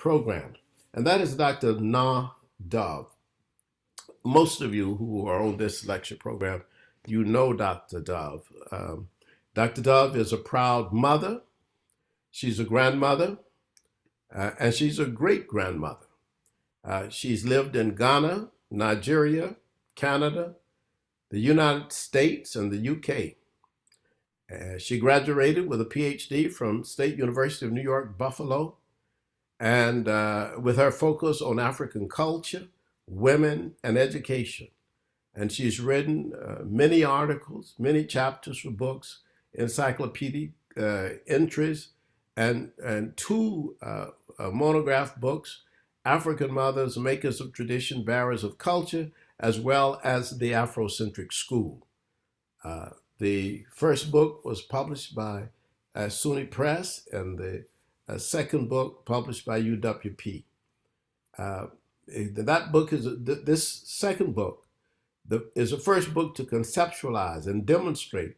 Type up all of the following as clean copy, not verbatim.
program, and that is Dr. Na Dove. Most of you who are on this lecture program, you know Dr. Dove. Dr. Dove is a proud mother. She's a grandmother, and she's a great-grandmother. She's lived in Ghana, Nigeria, Canada, the United States, and the UK. She graduated with a PhD from State University of New York, Buffalo, and with her focus on African culture, women, and education. And she's written many articles, many chapters for books, encyclopedic entries, and two monograph books, African Mothers, Makers of Tradition, Bearers of Culture, as well as the Afrocentric School. The first book was published by SUNY Press, and the second book published by UWP. That book is, this second book is the first book to conceptualize and demonstrate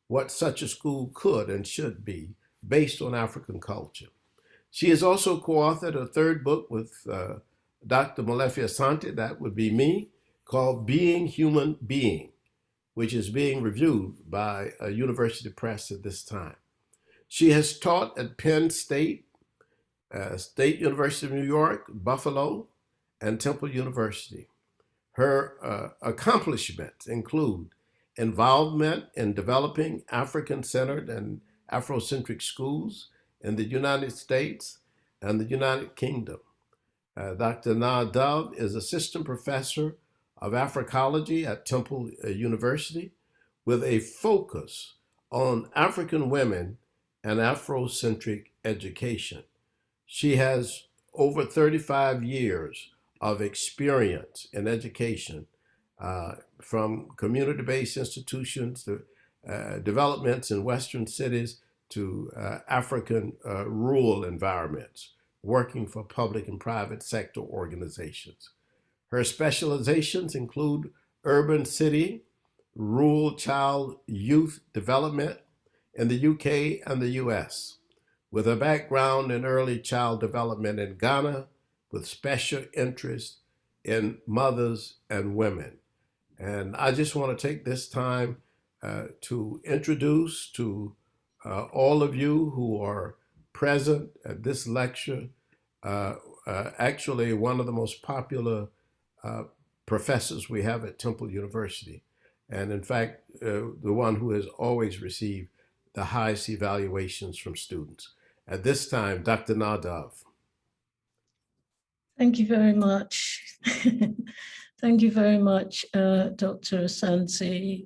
what such a school could and should be based on African culture. She has also co-authored a third book with Dr. Molefi Asante, that would be me, called Being Human Being, which is being reviewed by a university press at this time. She has taught at Penn State, State University of New York, Buffalo, and Temple University. Her accomplishments include involvement in developing African-centered and Afrocentric schools in the United States and the United Kingdom. Dr. Na Dove is assistant professor of Africology at Temple University with a focus on African women and Afrocentric education. She has over 35 years of experience in education, from community-based institutions to developments in Western cities to African rural environments, working for public and private sector organizations. Her specializations include urban city, rural child youth development in the UK and the US, with a background in early child development in Ghana, with special interest in mothers and women. And I just want to take this time to introduce to all of you who are present at this lecture, actually one of the most popular professors we have at Temple University. And in fact, the one who has always received the highest evaluations from students. At this time, Dr. Na Dove. Thank you very much. Thank you very much, Dr. Asante.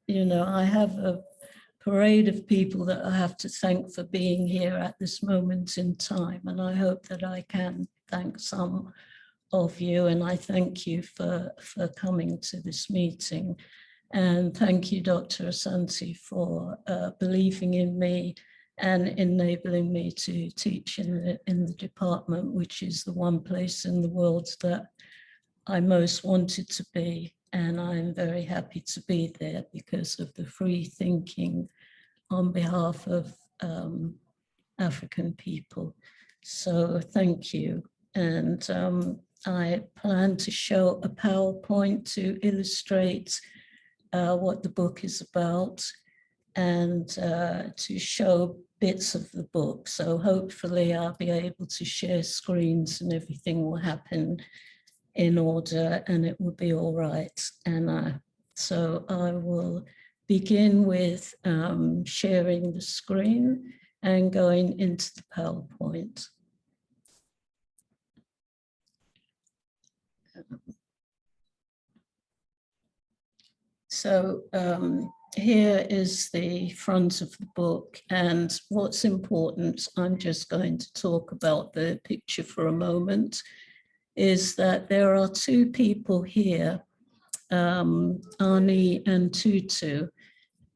You know, I have a parade of people that I have to thank for being here at this moment in time, and I hope that I can thank some of you, and I thank you for coming to this meeting. And thank you, Dr. Asante, for believing in me and enabling me to teach in the department, which is the one place in the world that I most wanted to be. And I'm very happy to be there because of the free thinking on behalf of African people. So thank you. And I plan to show a PowerPoint to illustrate what the book is about, and to show bits of the book. So hopefully I'll be able to share screens and everything will happen in order and it will be all right. And so I will begin with sharing the screen and going into the PowerPoint. So here is the front of the book, and what's important, I'm just going to talk about the picture for a moment, is that there are two people here, Ani and Tutu,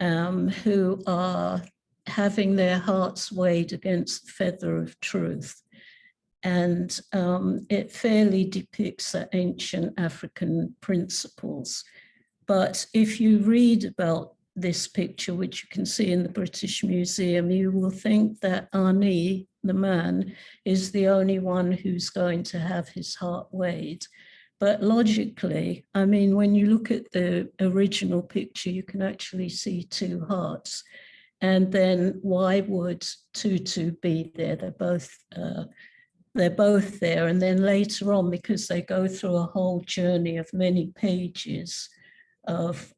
who are having their hearts weighed against the feather of truth. And it fairly depicts the ancient African principles. But if you read about this picture, which you can see in the British Museum, you will think that Ani, the man, is the only one who's going to have his heart weighed. But logically, I mean, when you look at the original picture, you can actually see two hearts. And then why would Tutu be there? They're both there. And then later on, because they go through a whole journey of many pages of,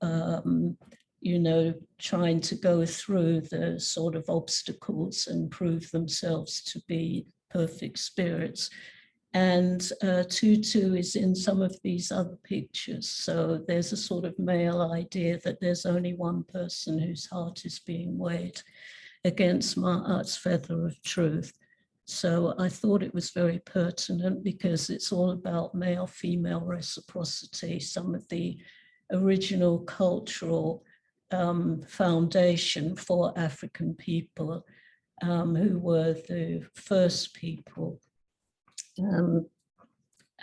you know, trying to go through the sort of obstacles and prove themselves to be perfect spirits. And Tutu is in some of these other pictures. So there's a sort of male idea that there's only one person whose heart is being weighed against Ma'at's feather of truth. So I thought it was very pertinent because it's all about male-female reciprocity, some of the original cultural foundation for African people who were the first people,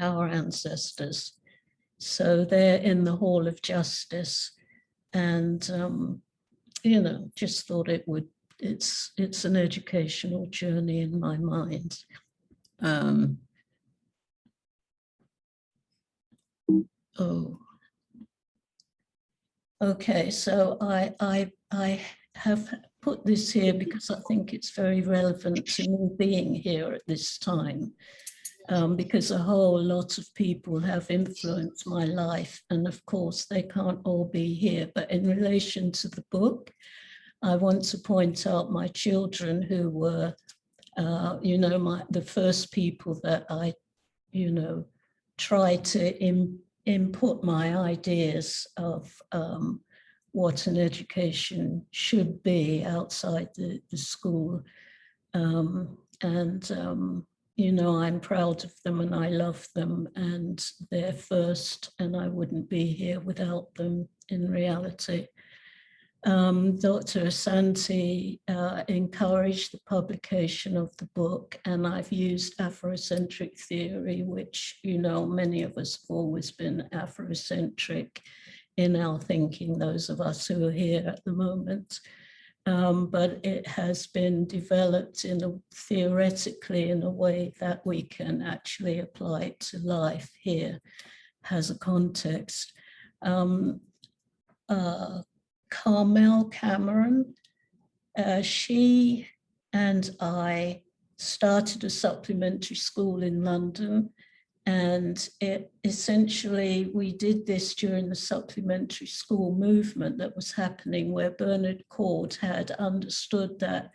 our ancestors. So they're in the Hall of Justice, and you know, just thought it's an educational journey in my mind. Okay, so I have put this here because I think it's very relevant to me being here at this time, because a whole lot of people have influenced my life, and of course they can't all be here. But in relation to the book, I want to point out my children who were, you know, the first people that I, you know, tried to input my ideas of what an education should be outside the school. You know, I'm proud of them and I love them, and they're first, and I wouldn't be here without them in reality. Dr. Asante encouraged the publication of the book, and I've used Afrocentric theory, which, you know, many of us have always been Afrocentric in our thinking, those of us who are here at the moment. But it has been developed theoretically in a way that we can actually apply it to life here, has a context. Carmel Cameron, she and I started a supplementary school in London, and essentially we did this during the supplementary school movement that was happening, where Bernard Cord had understood that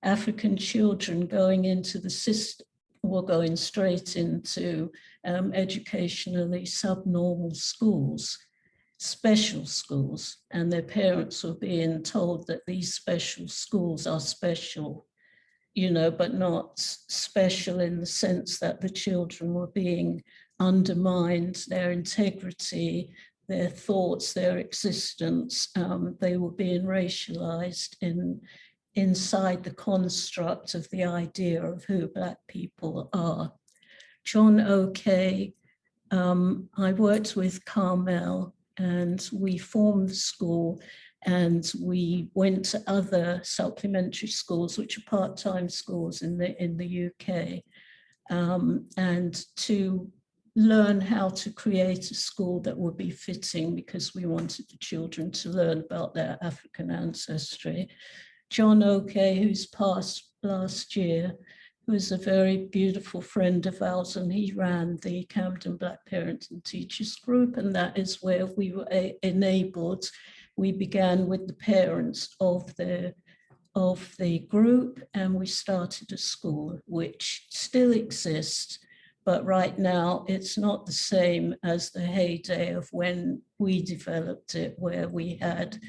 African children going into the system were going straight into educationally subnormal schools, special schools, and their parents were being told that these special schools are special, you know, but not special in the sense that the children were being undermined, their integrity, their thoughts, their existence. They were being racialized inside the construct of the idea of who Black people are. John O'Kay, I worked with Carmel, and we formed the school, and we went to other supplementary schools, which are part-time schools in the UK, and to learn how to create a school that would be fitting, because we wanted the children to learn about their African ancestry. John O'Kay, who's passed last year, who's a very beautiful friend of ours, and he ran the Camden Black Parents and Teachers Group, and that is where we were enabled. We began with the parents of the group, and we started a school which still exists, but right now it's not the same as the heyday of when we developed it, where we had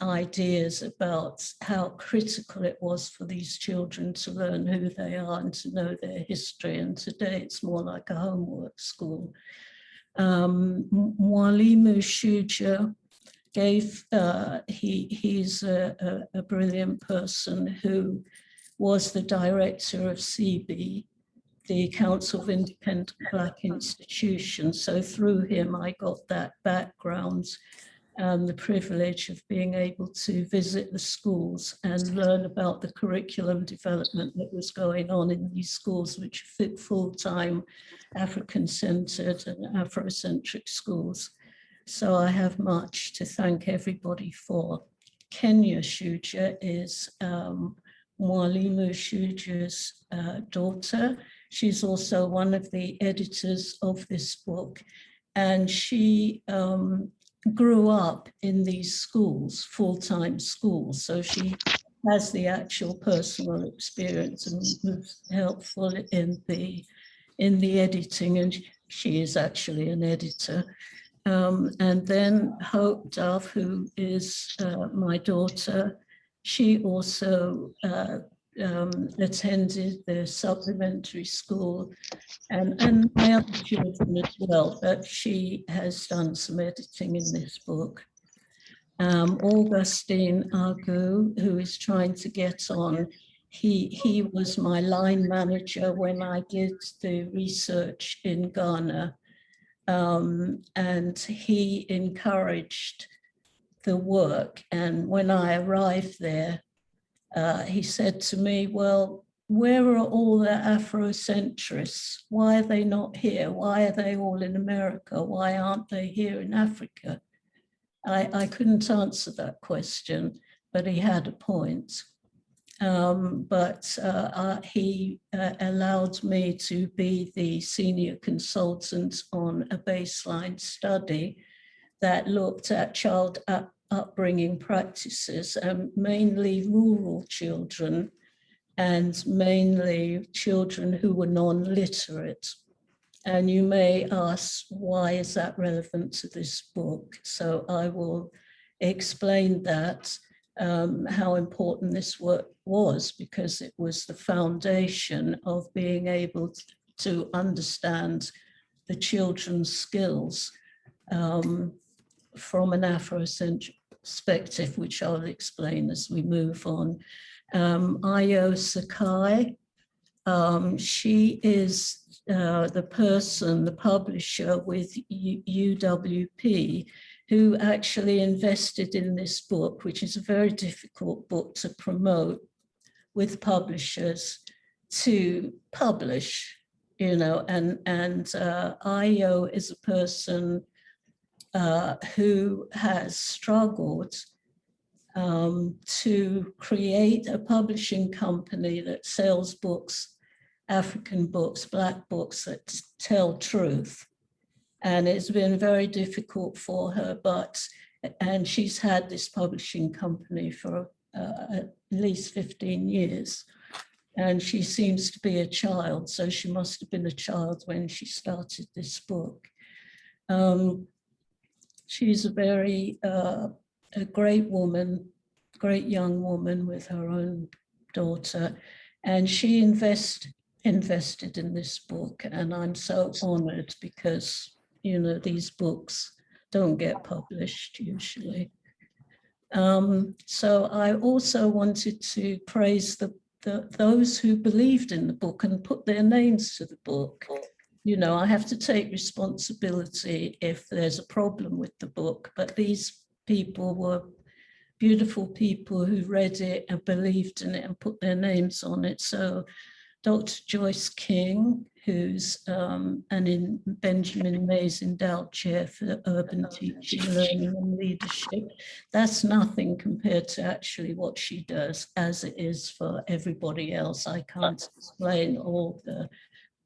ideas about how critical it was for these children to learn who they are and to know their history. And today it's more like a homework school. Mwalimu Shuja he's a brilliant person who was the director of CB, the Council of Independent Black Institutions. So through him, I got that background. the privilege of being able to visit the schools and learn about the curriculum development that was going on in these schools, which are full-time African-centered and Afrocentric schools. So I have much to thank everybody for. Kenya Shuja is Mwalimu Shuja's daughter. She's also one of the editors of this book, and she grew up in these schools, full-time schools. So she has the actual personal experience and was helpful in the editing, and she is actually an editor. And then Hope Dove, who is my daughter, she also attended the supplementary school, and my other children as well, but she has done some editing in this book. Augustine Agu, who is trying to get on, he was my line manager when I did the research in Ghana, and he encouraged the work. And when I arrived there, he said to me, well, where are all the Afrocentrists? Why are they not here? Why are they all in America? Why aren't they here in Africa? I couldn't answer that question, but he had a point. He allowed me to be the senior consultant on a baseline study that looked at child upbringing practices, mainly rural children and mainly children who were non-literate. And you may ask, why is that relevant to this book? So I will explain that, how important this work was, because it was the foundation of being able to understand the children's skills from an Afrocentric perspective, which I'll explain as we move on. Ayo Sakai, she is the publisher with UWP, who actually invested in this book, which is a very difficult book to promote with publishers to publish, and Ayo is a person who has struggled to create a publishing company that sells books, African books, Black books that tell truth. And it's been very difficult for her, and she's had this publishing company for at least 15 years. And she seems to be a child, so she must have been a child when she started this book. She's a very a great woman, great young woman with her own daughter, and she invested in this book, and I'm so honored because, these books don't get published usually. So I also wanted to praise those who believed in the book and put their names to the book. I have to take responsibility if there's a problem with the book, but these people were beautiful people who read it and believed in it and put their names on it. So Dr. Joyce King, who's in Benjamin May's Endowed Chair for Urban Teaching, Learning and Leadership, that's nothing compared to actually what she does, as it is for everybody else. I can't explain all the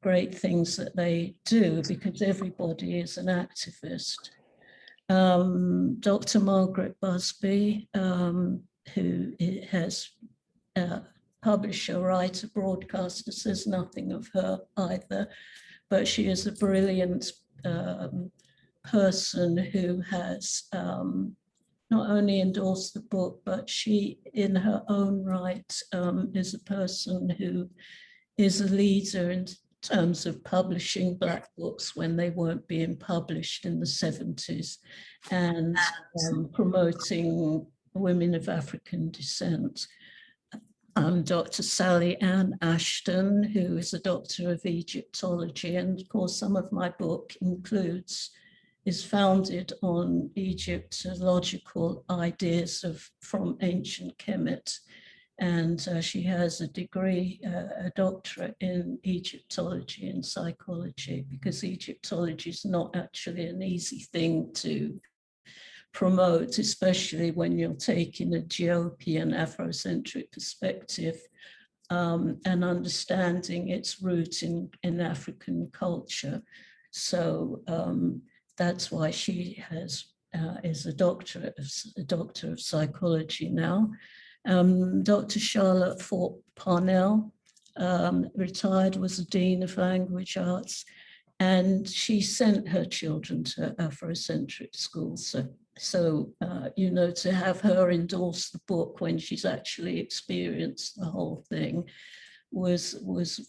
great things that they do because everybody is an activist. Dr. Margaret Busby, who has publisher, writer, broadcaster, says nothing of her either, but she is a brilliant person who has not only endorsed the book, but she in her own right is a person who is a leader in terms of publishing Black books when they weren't being published in the 70s, and promoting women of African descent. Dr. Sally Ann Ashton, who is a doctor of Egyptology, and of course some of my book includes is founded on Egyptological ideas from ancient Kemet. And she has a degree, a doctorate in Egyptology and psychology, because Egyptology is not actually an easy thing to promote, especially when you're taking a Ethiopian Afrocentric perspective and understanding its root in African culture. So that's why she is a doctor of psychology now. Dr. Charlotte Thorpe Parnell, retired, was a Dean of Language Arts, and she sent her children to Afrocentric School. So you know, to have her endorse the book when she's actually experienced the whole thing was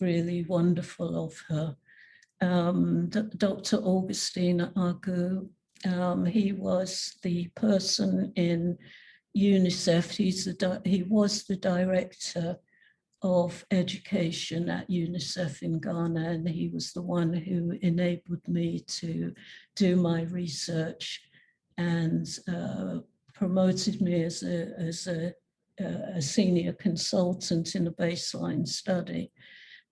really wonderful of her. Dr. Augustine Agu, he was the person in UNICEF. He was the director of education at UNICEF in Ghana, and he was the one who enabled me to do my research and promoted me as a senior consultant in a baseline study.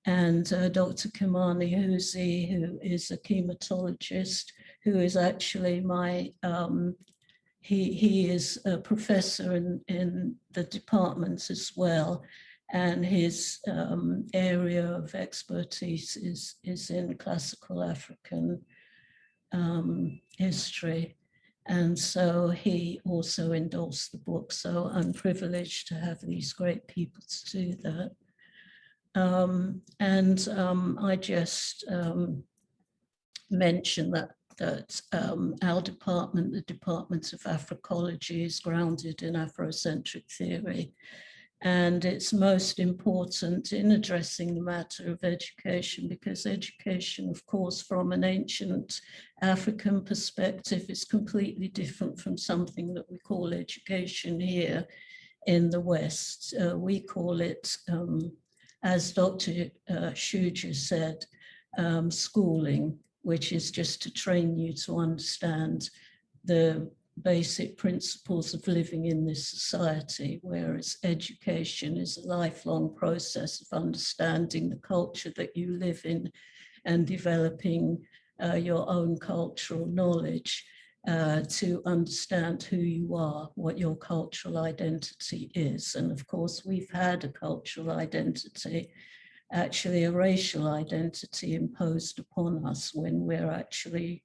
And Dr. Kimani Huzi, who is a hematologist, who is actually my he is a professor in the department as well, and his area of expertise is in classical African history. And so he also endorsed the book. So I'm privileged to have these great people to do that. I just mention that our department, the Department of Africology, is grounded in Afrocentric theory. And it's most important in addressing the matter of education, because education, of course, from an ancient African perspective, is completely different from something that we call education here in the West. We call it, as Dr. Shuja said, schooling, which is just to train you to understand the basic principles of living in this society, whereas education is a lifelong process of understanding the culture that you live in and developing your own cultural knowledge to understand who you are, what your cultural identity is. And of course, we've had a cultural identity, actually a racial identity imposed upon us when we're actually,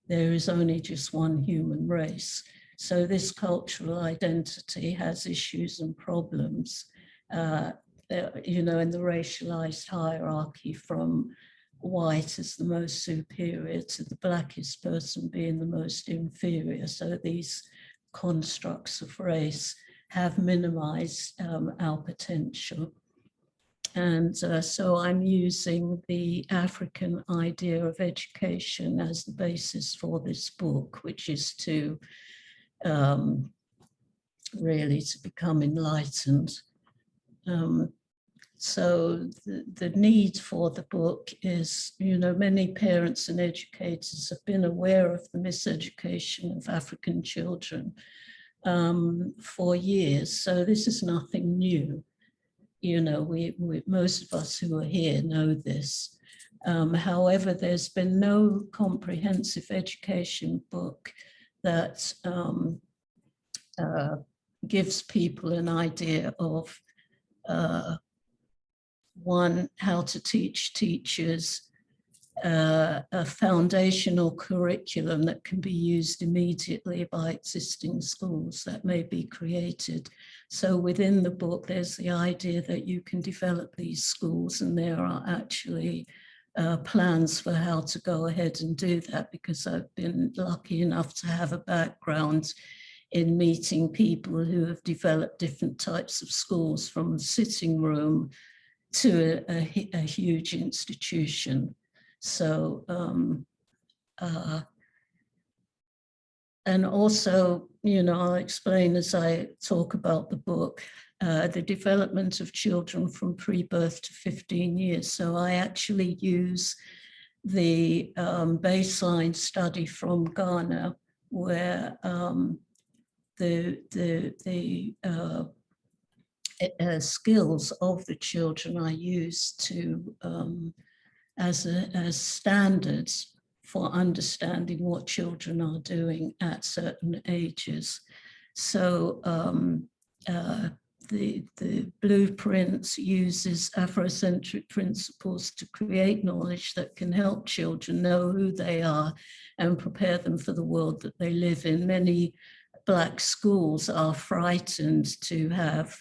there is only just one human race. So this cultural identity has issues and problems, you know, in the racialized hierarchy, from white as the most superior to the blackest person being the most inferior. So these constructs of race have minimized our potential. And so I'm using the African idea of education as the basis for this book, which is to really to become enlightened. So the need for the book is, you know, many parents and educators have been aware of the miseducation of African children for years. So this is nothing new. You know, we most of us who are here know this. However, there's been no comprehensive education book that gives people an idea of one, how to teach teachers a foundational curriculum that can be used immediately by existing schools that may be created. So within the book, there's the idea that you can develop these schools, and there are actually plans for how to go ahead and do that, because I've been lucky enough to have a background in meeting people who have developed different types of schools, from a sitting room to a huge institution. So, and also, you know, I'll explain as I talk about the book, the development of children from pre-birth to 15 years. So I actually use the baseline study from Ghana, where the skills of the children are used to as standards for understanding what children are doing at certain ages. So the blueprints uses Afrocentric principles to create knowledge that can help children know who they are and prepare them for the world that they live in. Many Black schools are frightened to have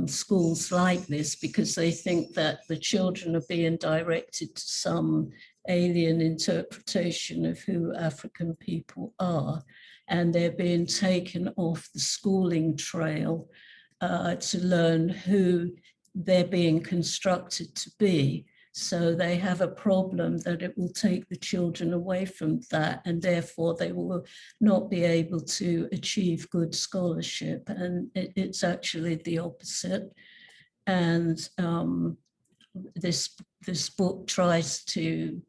schools like this because they think that the children are being directed to some alien interpretation of who African people are, and they're being taken off the schooling trail to learn who they're being constructed to be. So they have a problem that it will take the children away from that, and therefore they will not be able to achieve good scholarship. And it's actually the opposite. And this book tries to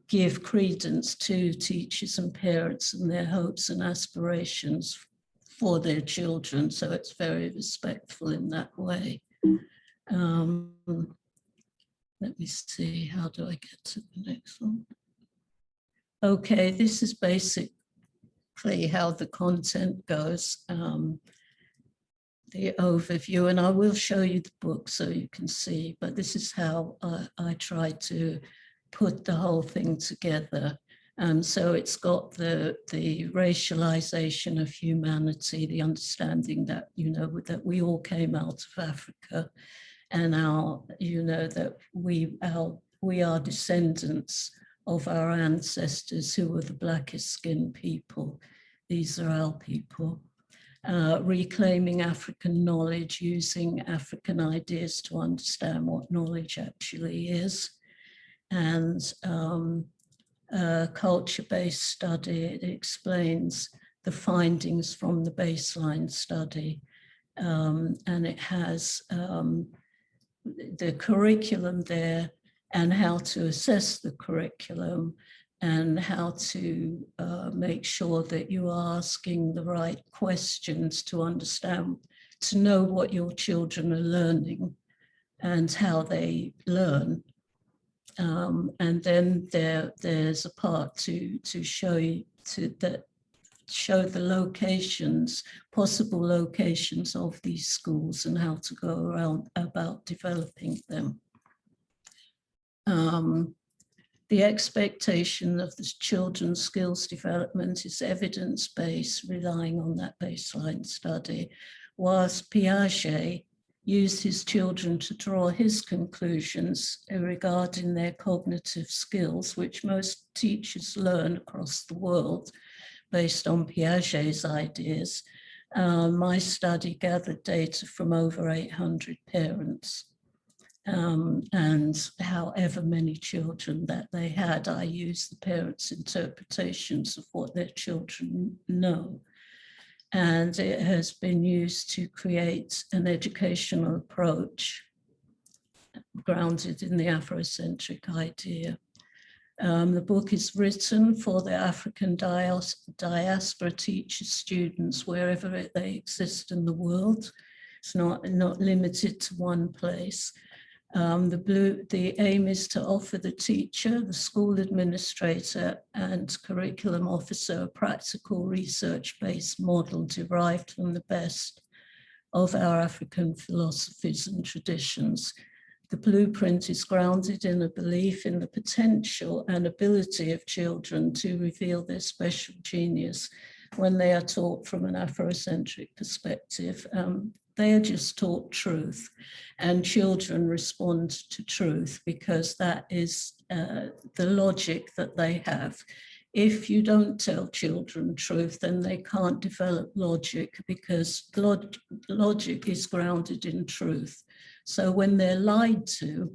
give credence to teachers and parents and their hopes and aspirations for their children. So it's very respectful in that way. Let me see, how do I get to the next one? Okay, this is basically how the content goes, the overview, and I will show you the book so you can see, but this is how I try to put the whole thing together. So it's got the racialization of humanity, the understanding that, you know, that we all came out of Africa, and that we are descendants of our ancestors who were the blackest skinned people. These are our people. Reclaiming African knowledge, using African ideas to understand what knowledge actually is. And culture-based study, it explains the findings from the baseline study. And it has the curriculum there and how to assess the curriculum and how to make sure that you are asking the right questions to understand, to know what your children are learning and how they learn. And then there's a part to show you show the locations, possible locations of these schools and how to go around about developing them. The expectation of the children's skills development is evidence-based, relying on that baseline study, whilst Piaget used his children to draw his conclusions regarding their cognitive skills, which most teachers learn across the world based on Piaget's ideas. My study gathered data from over 800 parents. And however many children that they had, I used the parents' interpretations of what their children know. And it has been used to create an educational approach grounded in the Afrocentric idea. The book is written for the African diaspora teachers, students, wherever they exist in the world. It's not limited to one place. The aim is to offer the teacher, the school administrator, and curriculum officer a practical research-based model derived from the best of our African philosophies and traditions. The blueprint is grounded in a belief in the potential and ability of children to reveal their special genius when they are taught from an Afrocentric perspective. They are just taught truth, and children respond to truth because that is the logic that they have. If you don't tell children truth, then they can't develop logic because logic is grounded in truth. So when they're lied to,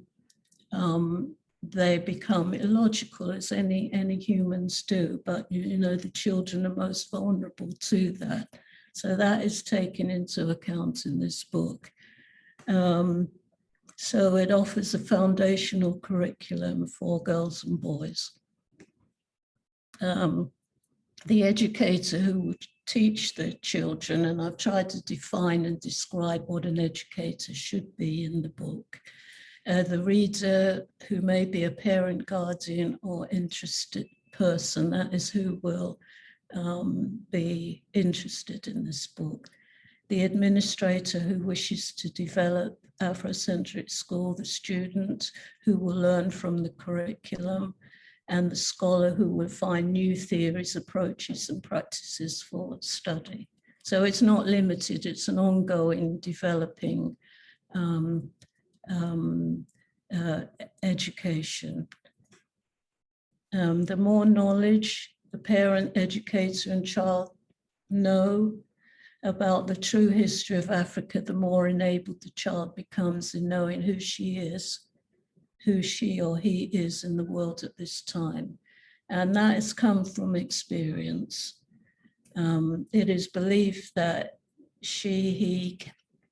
they become illogical, as any humans do, but the children are most vulnerable to that. So that is taken into account in this book. So it offers a foundational curriculum for girls and boys. The educator who would teach the children, and I've tried to define and describe what an educator should be in the book. The reader, who may be a parent, guardian, or interested person, that is who will be interested in this book. The administrator who wishes to develop Afrocentric School, the student who will learn from the curriculum, and the scholar who will find new theories, approaches, and practices for study. So it's not limited, it's an ongoing developing education. The more knowledge the parent, educator, and child know about the true history of Africa, the more enabled the child becomes in knowing who she is, who she or he is in the world at this time. And that has come from experience. It is believed that he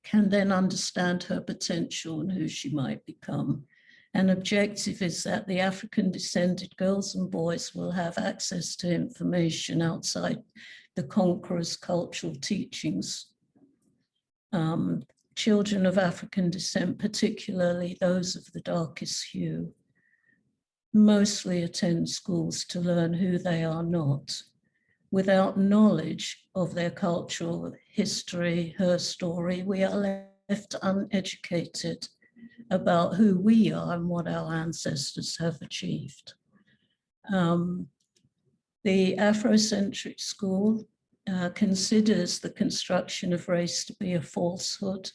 can then understand her potential and who she might become. An objective is that the African descended girls and boys will have access to information outside the conqueror's cultural teachings. Children of African descent, particularly those of the darkest hue, mostly attend schools to learn who they are not. Without knowledge of their cultural history, her story, we are left uneducated about who we are and what our ancestors have achieved. The Afrocentric School considers the construction of race to be a falsehood.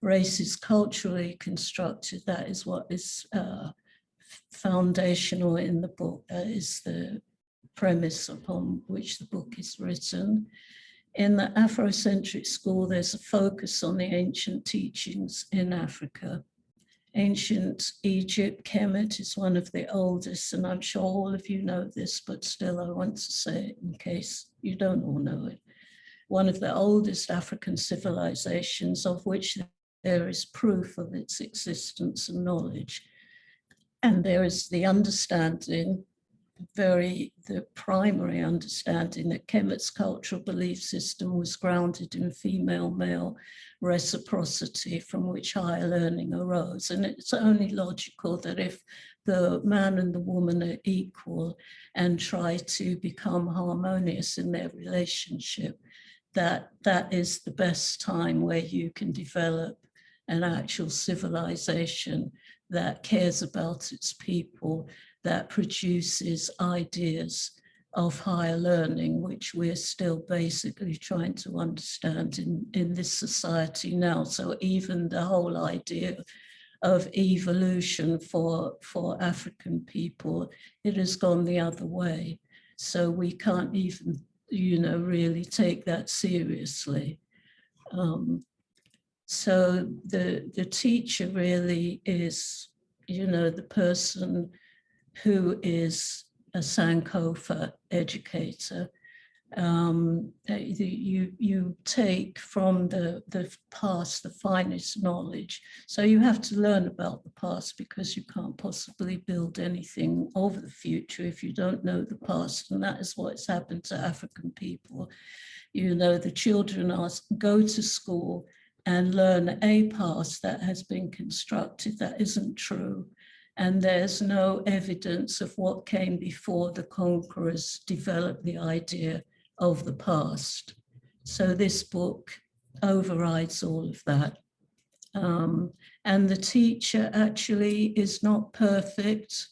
Race is culturally constructed. That is what is foundational in the book. That is the premise upon which the book is written. In the Afrocentric School, there's a focus on the ancient teachings in Africa. Ancient Egypt, Kemet is one of the oldest, and I'm sure all of you know this, but still I want to say it in case you don't all know it. One of the oldest African civilizations of which there is proof of its existence and knowledge. And there is the understanding, the primary understanding, that Kemet's cultural belief system was grounded in female-male reciprocity from which higher learning arose. And it's only logical that if the man and the woman are equal and try to become harmonious in their relationship, that is the best time where you can develop an actual civilization that cares about its people, that produces ideas of higher learning, which we're still basically trying to understand in this society now. So even the whole idea of evolution for African people, it has gone the other way. So we can't even, really take that seriously. So the teacher really is, the person who is a Sankofa educator. You take from the past the finest knowledge. So you have to learn about the past, because you can't possibly build anything of the future if you don't know the past. And that is what's happened to African people. The children go to school and learn a past that has been constructed that isn't true. And there's no evidence of what came before the conquerors developed the idea of the past. So this book overrides all of that. And the teacher actually is not perfect,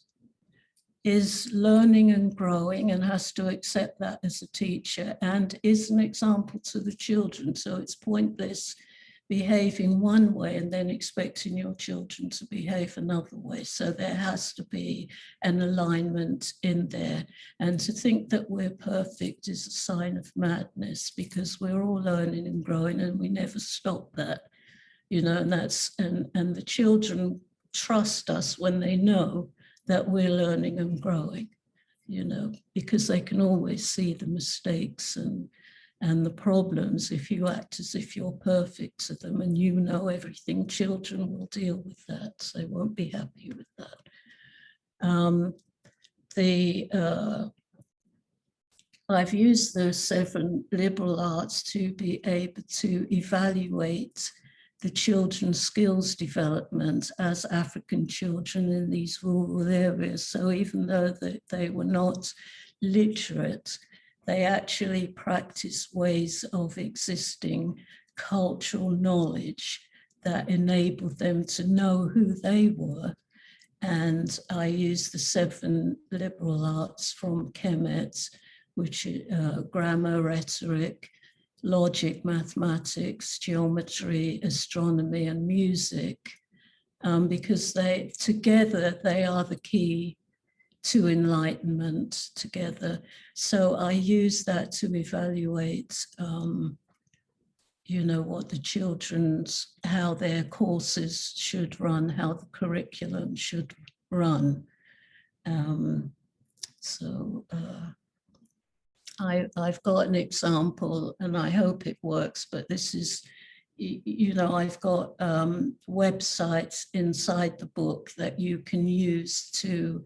is learning and growing, and has to accept that as a teacher, and is an example to the children. So it's pointless behaving one way and then expecting your children to behave another way. So there has to be an alignment in there. And to think that we're perfect is a sign of madness, because we're all learning and growing and we never stop that, and and the children trust us when they know that we're learning and growing, because they can always see the mistakes and and the problems. If you act as if you're perfect to them and you know everything, children will deal with that. They won't be happy with that. I've used the 7 liberal arts to be able to evaluate the children's skills development as African children in these rural areas. So even though they were not literate, they actually practiced ways of existing cultural knowledge that enabled them to know who they were. And I used the 7 liberal arts from Kemet, which grammar, rhetoric, logic, mathematics, geometry, astronomy, and music, because together they are the key to enlightenment together. So I use that to evaluate, what the how their courses should run, how the curriculum should run. I've got an example and I hope it works, but this is, I've got websites inside the book that you can use to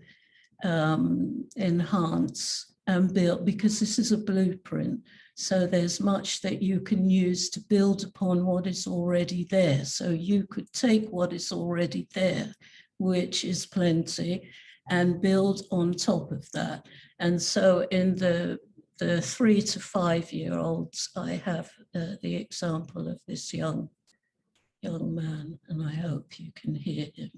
enhance and build, because this is a blueprint. So there's much that you can use to build upon what is already there. So you could take what is already there, which is plenty, and build on top of that. And so in the 3 to 5-year-olds, I have the example of this young man, and I hope you can hear him.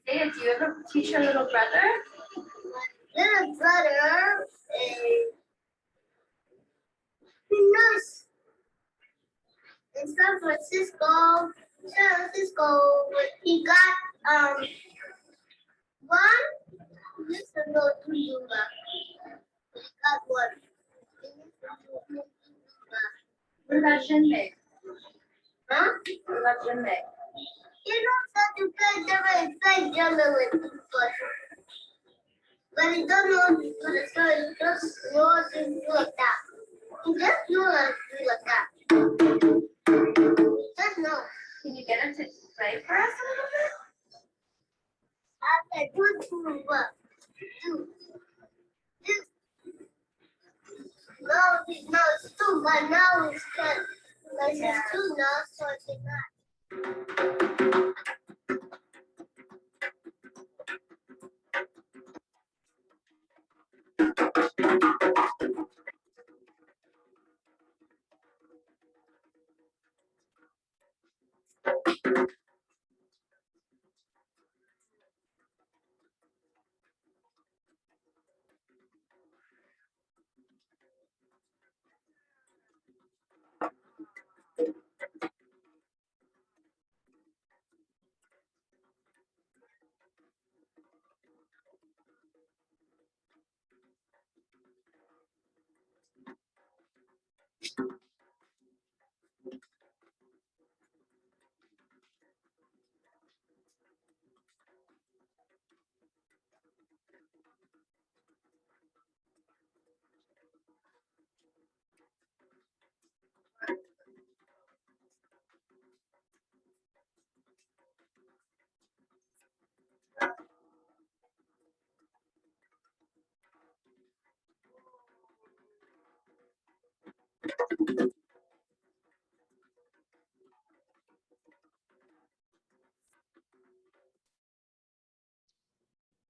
Isaiah, do you ever teach your little brother? Little brother, he knows in San Francisco. He got one. He used to go to Yuma. He got one. Huh? You know that you play the inside yellow with people. But you don't know to do the story, you just know to do like that. You just know how to do like that. Just know. Can you get him to play for us a little bit? I said, do what? Do. No, it's two, but now it's 10. Because it's two now, so it's not.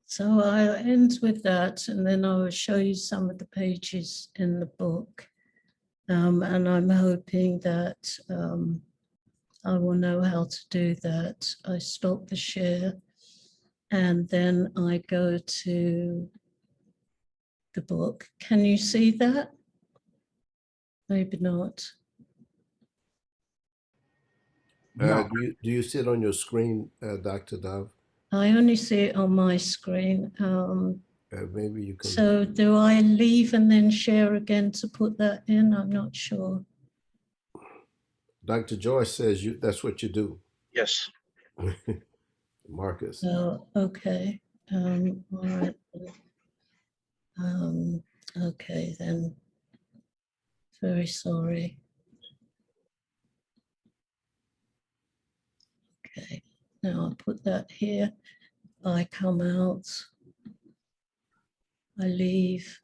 So I'll end with that, and then I will show you some of the pages in the book. And I'm hoping that I will know how to do that. I stop the share, and then I go to the book. Can you see that? Maybe not. Do you see it on your screen, Dr. Dove? I only see it on my screen. Maybe you can. So do I leave and then share again to put that in? I'm not sure. Dr. Joyce says that's what you do. Yes. Marcus. Oh, okay. All right. Okay, then. Very sorry. Okay, now I'll put that here. I come out. I leave.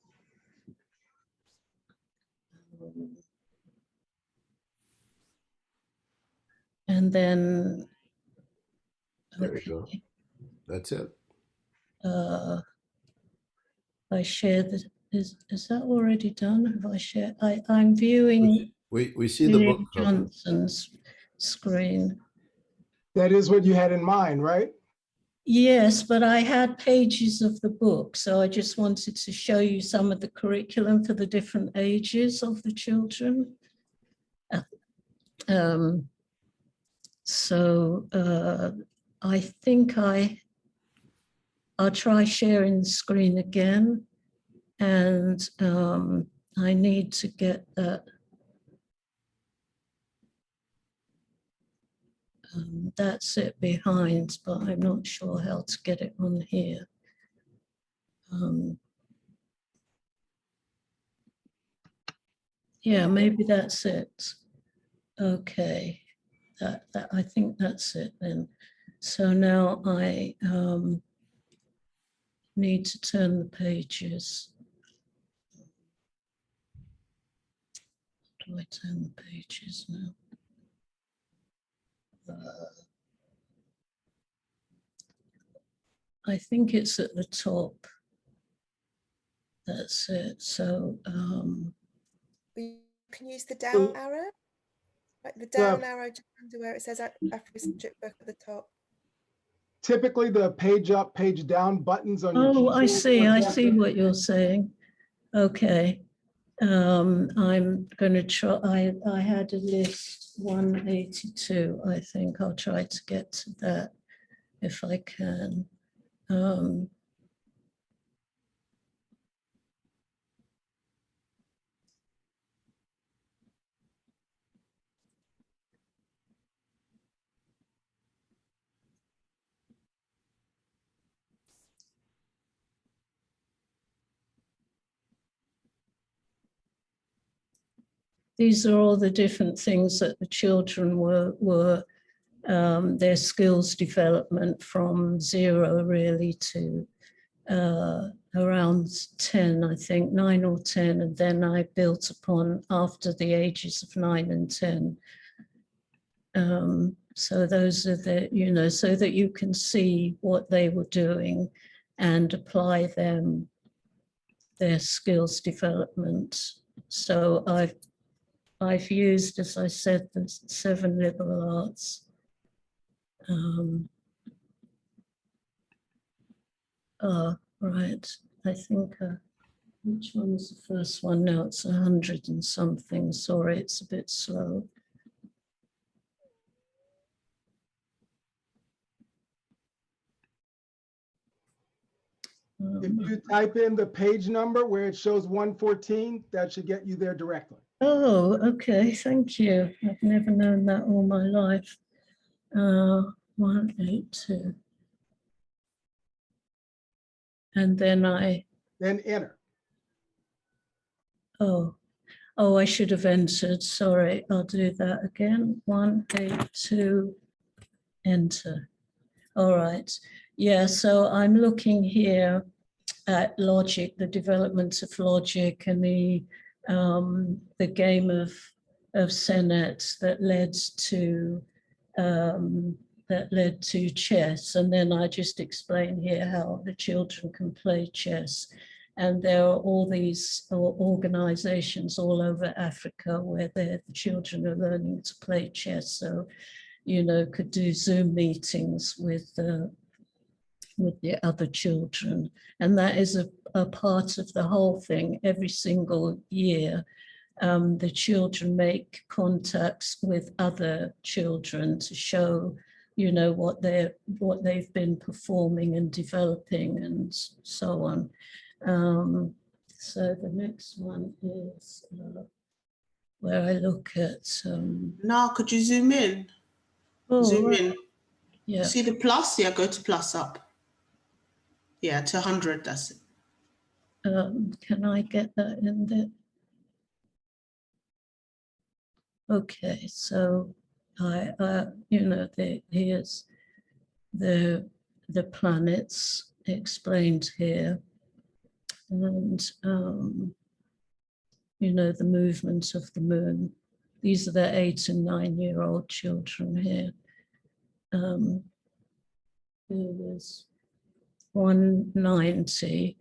And then, There you go. That's it. I share the, is that already done? Have I shared? I'm viewing We see the book cover. Johnson's screen. That is what you had in mind, right? Yes, but I had pages of the book, so I just wanted to show you some of the curriculum for the different ages of the children. I think I'll try sharing the screen again, and I need to get that's it behind, but I'm not sure how to get it on here. Yeah, maybe that's it. Okay, that I think that's it then. So now I need to turn the pages. Do I turn the pages now? I think it's at the top. That's it. So you can use the down arrow, like the down arrow just under where it says Afrocentric book at the top. Typically the page up, page down buttons on your oh, I keyboard. see what you're saying. Okay. I'm going to try, I had a list 182, I think. I'll try to get to that if I can. these are all the different things that the children were their skills development from 0 really to around 10, I think, 9 or 10. And then I built upon after the ages of 9 and 10. So those are the, you know, so that you can see what they were doing and apply them, their skills development. So I've used, as I said, the 7 liberal arts. Right, I think, which one was the first one? No, it's 100 and something. Sorry, it's a bit slow. If you type in the page number where it shows 114, that should get you there directly. Oh, okay, thank you. I've never known that all my life. 182. And then Then enter. Oh, I should have entered. Sorry, I'll do that again. 182, enter. All right. Yeah, so I'm looking here at logic, the development of logic and the game of Senet that led to chess. And then I just explain here how the children can play chess. And there are all these organizations all over Africa where the children are learning to play chess. So, you know, could do Zoom meetings with the other children. And that is a part of the whole thing. Every single year, the children make contacts with other children to show, you know, what they've been performing and developing and so on. So the next one is where I look at. Now, could you zoom in? Oh, Zoom right. in. Yeah. See the plus? Yeah, go to plus up. Yeah, to 100, that's it. Can I get that in there? Okay, so you know, here's the planets explained here, and you know, the movement of the moon. These are the 8 and 9-year-old children here. There's 190.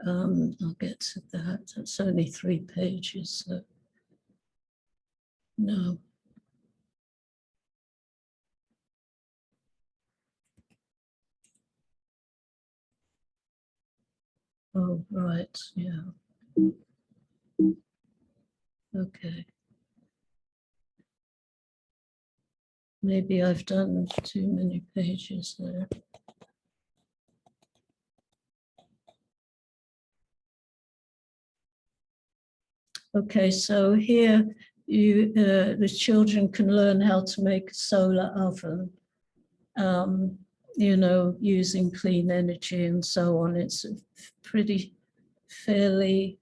I'll get to that. It's only 3 pages. So no. Oh, right, yeah. Okay. Maybe I've done too many pages there. Okay, so here the children can learn how to make a solar oven, you know, using clean energy and so on. It's a pretty fairly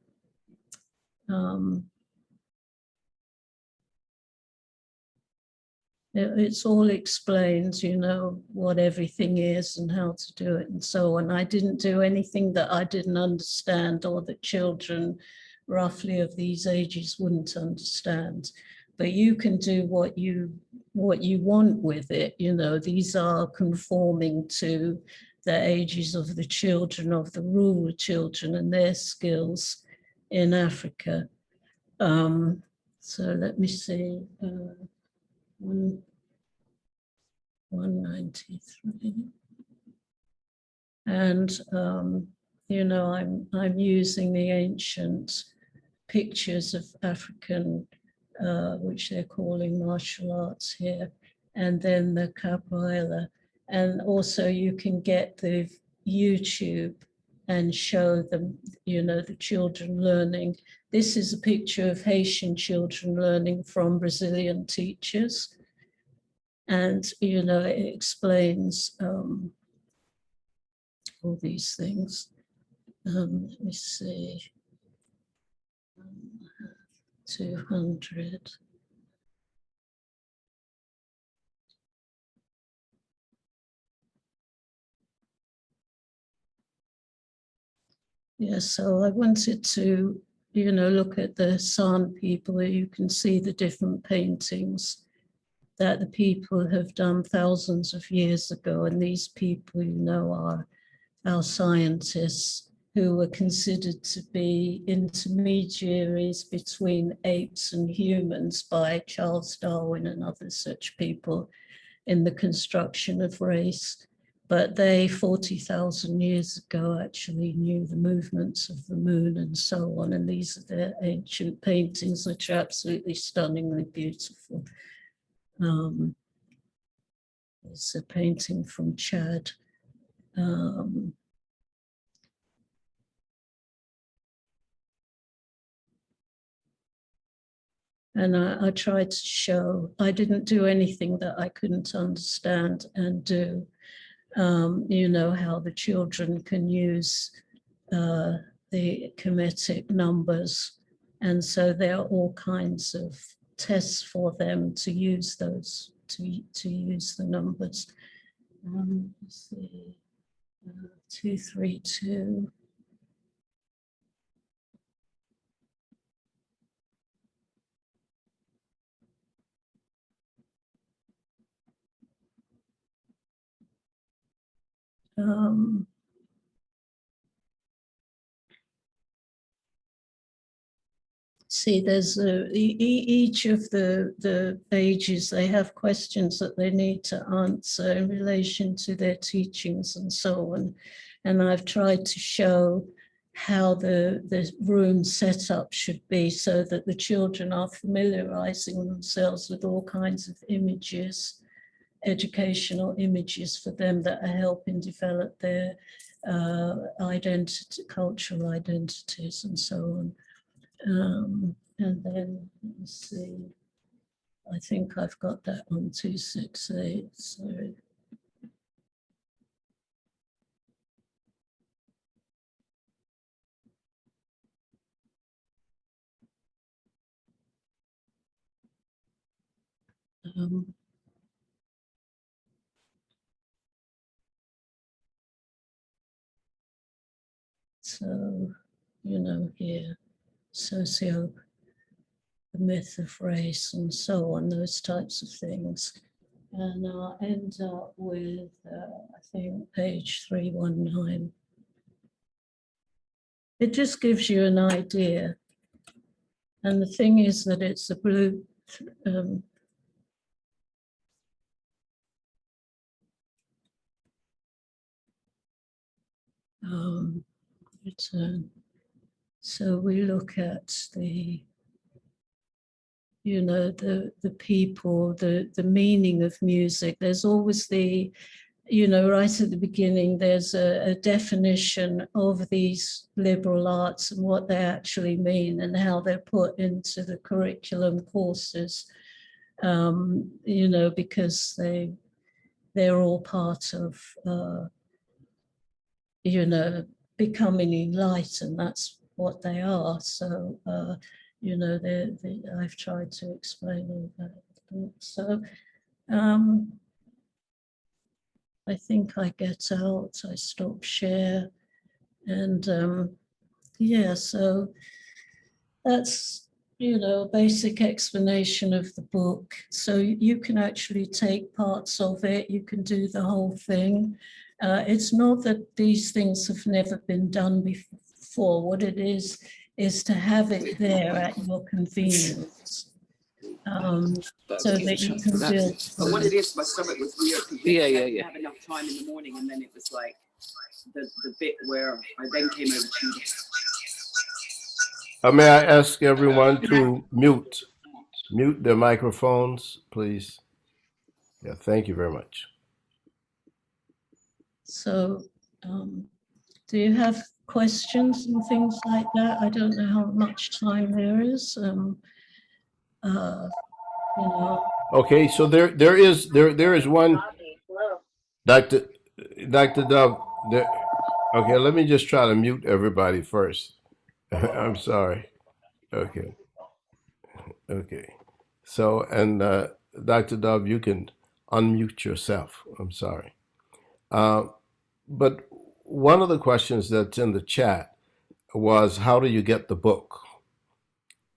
it's all explained, you know, what everything is and how to do it and so on. I didn't do anything that I didn't understand or that children roughly of these ages wouldn't understand. But you can do what you want with it. You know, these are conforming to the ages of the children, of the rural children and their skills in Africa. So let me see. 193, and you know, I'm using the ancient pictures of African, which they're calling martial arts here, and then the capoeira, and also you can get the YouTube and show them, you know, the children learning. This is a picture of Haitian children learning from Brazilian teachers. And, you know, it explains all these things. Let me see. 200. Yeah, so I wanted to, look at the San people. You can see the different paintings that the people have done thousands of years ago. And these people, are our scientists who were considered to be intermediaries between apes and humans by Charles Darwin and other such people in the construction of race. But they, 40,000 years ago, actually knew the movements of the moon and so on. And these are their ancient paintings, which are absolutely stunningly beautiful. It's a painting from Chad. And I tried to show, I didn't do anything that I couldn't understand and do. How the children can use the Kemetic numbers. And so there are all kinds of tests for them to use those, to use the numbers. Let's see, 232. See, there's each of the pages, they have questions that they need to answer in relation to their teachings and so on. And I've tried to show how the room setup should be so that the children are familiarizing themselves with all kinds of images, educational images for them that are helping develop their cultural identities and so on. And then, let's see, I think I've got that on 268, sorry. So, here, the myth of race and so on, those types of things. And I'll end up with, I think, page 319. It just gives you an idea. And the thing is that it's a blue, return. So we look at the, the people, the meaning of music. There's always the, right at the beginning, there's a definition of these liberal arts and what they actually mean and how they're put into the curriculum courses, because they're all part of, becoming enlightened. That's what they are. So, I've tried to explain all that. So, I think I get out, I stop share, and yeah, so that's, a basic explanation of the book. So you can actually take parts of it, you can do the whole thing. It's not that these things have never been done before. What it is to have it there at your convenience. So that you can build. But what it is, my stomach was weird. Yeah. Didn't have enough time in the morning, and then it was like the bit where I then came over to. May I ask everyone to mute their microphones, please? Yeah, thank you very much. So, do you have questions and things like that? I don't know how much time there is. Okay, so there is one, Dr. Dove. Okay, let me just try to mute everybody first. I'm sorry. Okay. Okay. So, and Dr. Dove, you can unmute yourself. I'm sorry. But one of the questions that's in the chat was, how do you get the book?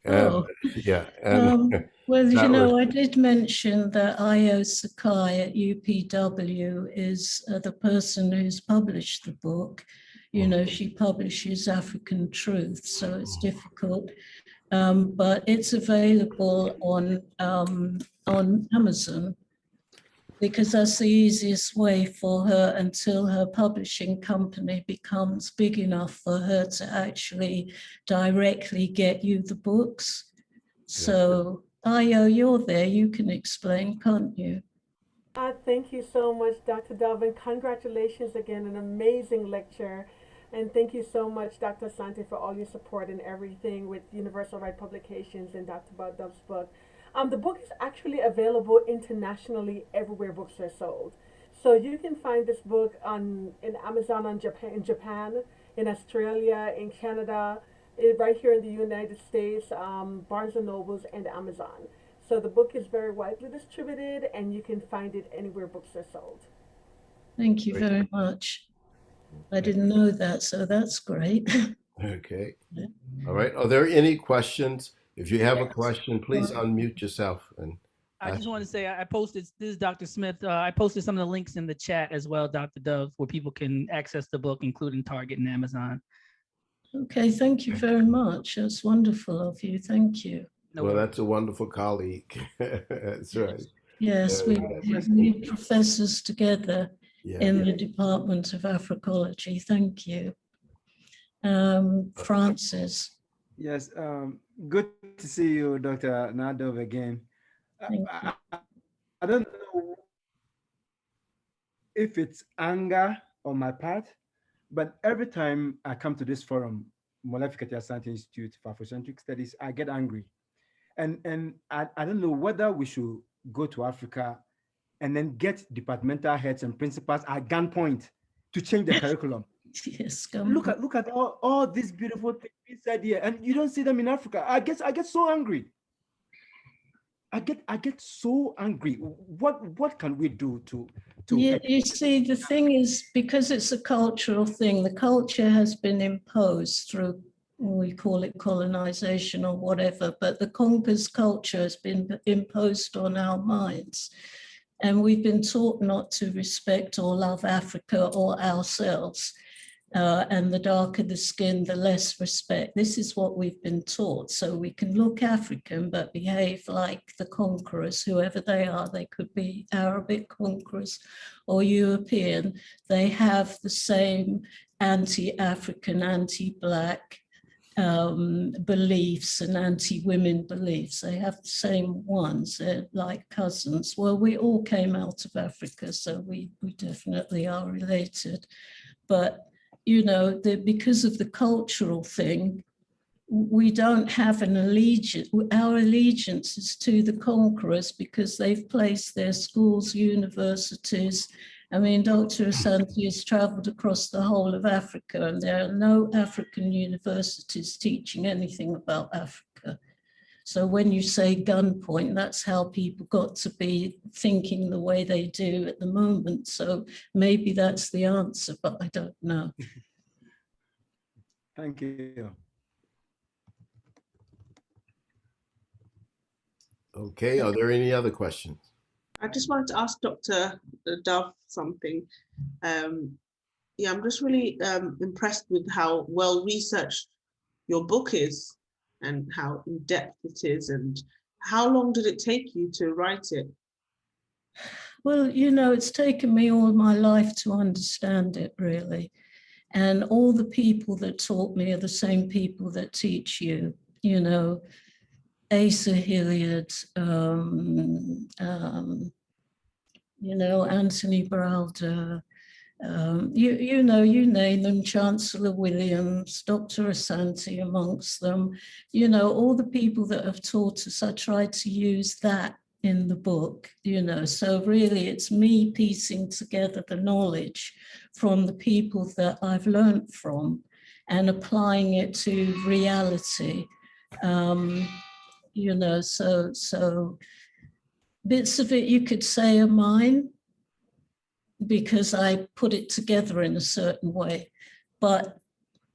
And Oh, yeah, and well, you that was, know, I did mention that Io Sakai at UPW is the person who's published the book. You know, she publishes African Truth, so it's difficult. But it's available on Amazon, because that's the easiest way for her until her publishing company becomes big enough for her to actually directly get you the books. So, Io, you're there, you can explain, can't you? Thank you so much, Dr. Dove, and congratulations again, an amazing lecture. And thank you so much, Dr. Asante, for all your support and everything with Universal Right Publications and Dr. Dove's book. The book is actually available internationally everywhere books are sold. So you can find this book in Amazon in Japan, in Australia, in Canada, right here in the United States, Barnes and Nobles, and Amazon. So the book is very widely distributed, and you can find it anywhere books are sold. Thank you very much. I didn't know that, so that's great. okay. All right. Are there any questions? If you have a question, please unmute yourself. And I just want to say I posted, this is Dr. Smith. I posted some of the links in the chat as well, Dr. Dove, where people can access the book, including Target and Amazon. Okay, thank you very much. That's wonderful of you. Thank you. Well, that's a wonderful colleague. That's right. Yes, we need professors together in the Department of Africology. Thank you. Francis. Yes, good to see you, Dr. Nadov, again. I don't know if it's anger on my part, but every time I come to this forum, Molefi Kete Asante Institute for Afrocentric Studies, I get angry. And I don't know whether we should go to Africa and then get departmental heads and principals at gunpoint to change the curriculum. Yes, look at all these beautiful things inside here, and you don't see them in Africa. I get so angry. I get so angry. What can we do to Yeah, you see, the thing is, because it's a cultural thing, the culture has been imposed through, we call it colonization or whatever, but the conqueror's culture has been imposed on our minds. And we've been taught not to respect or love Africa or ourselves. And the darker the skin, the less respect. This is what we've been taught. So we can look African, but behave like the conquerors, whoever they are. They could be Arabic conquerors or European. They have the same anti-African, anti-Black beliefs and anti-women beliefs. They have the same ones. They're like cousins. Well, we all came out of Africa, so we definitely are related. But you know, because of the cultural thing, we don't have an allegiance. Our allegiance is to the conquerors because they've placed their schools, universities. I mean, Dr. Asante has traveled across the whole of Africa, and there are no African universities teaching anything about Africa. So when you say gunpoint, that's how people got to be thinking the way they do at the moment. So maybe that's the answer, but I don't know. Thank you. Okay, are there any other questions? I just wanted to ask Dr. Dove something. Yeah, I'm just really impressed with how well researched your book is and how in depth it is. And how long did it take you to write it? Well, you know, it's taken me all my life to understand it, really. And all the people that taught me are the same people that teach you, you know, Asa Hilliard, you know, Anthony Browder, you know, you name them, Chancellor Williams, Dr. Asante amongst them, you know, all the people that have taught us. I tried to use that in the book, you know, so really it's me piecing together the knowledge from the people that I've learned from and applying it to reality. you know, so bits of it you could say are mine because I put it together in a certain way. But,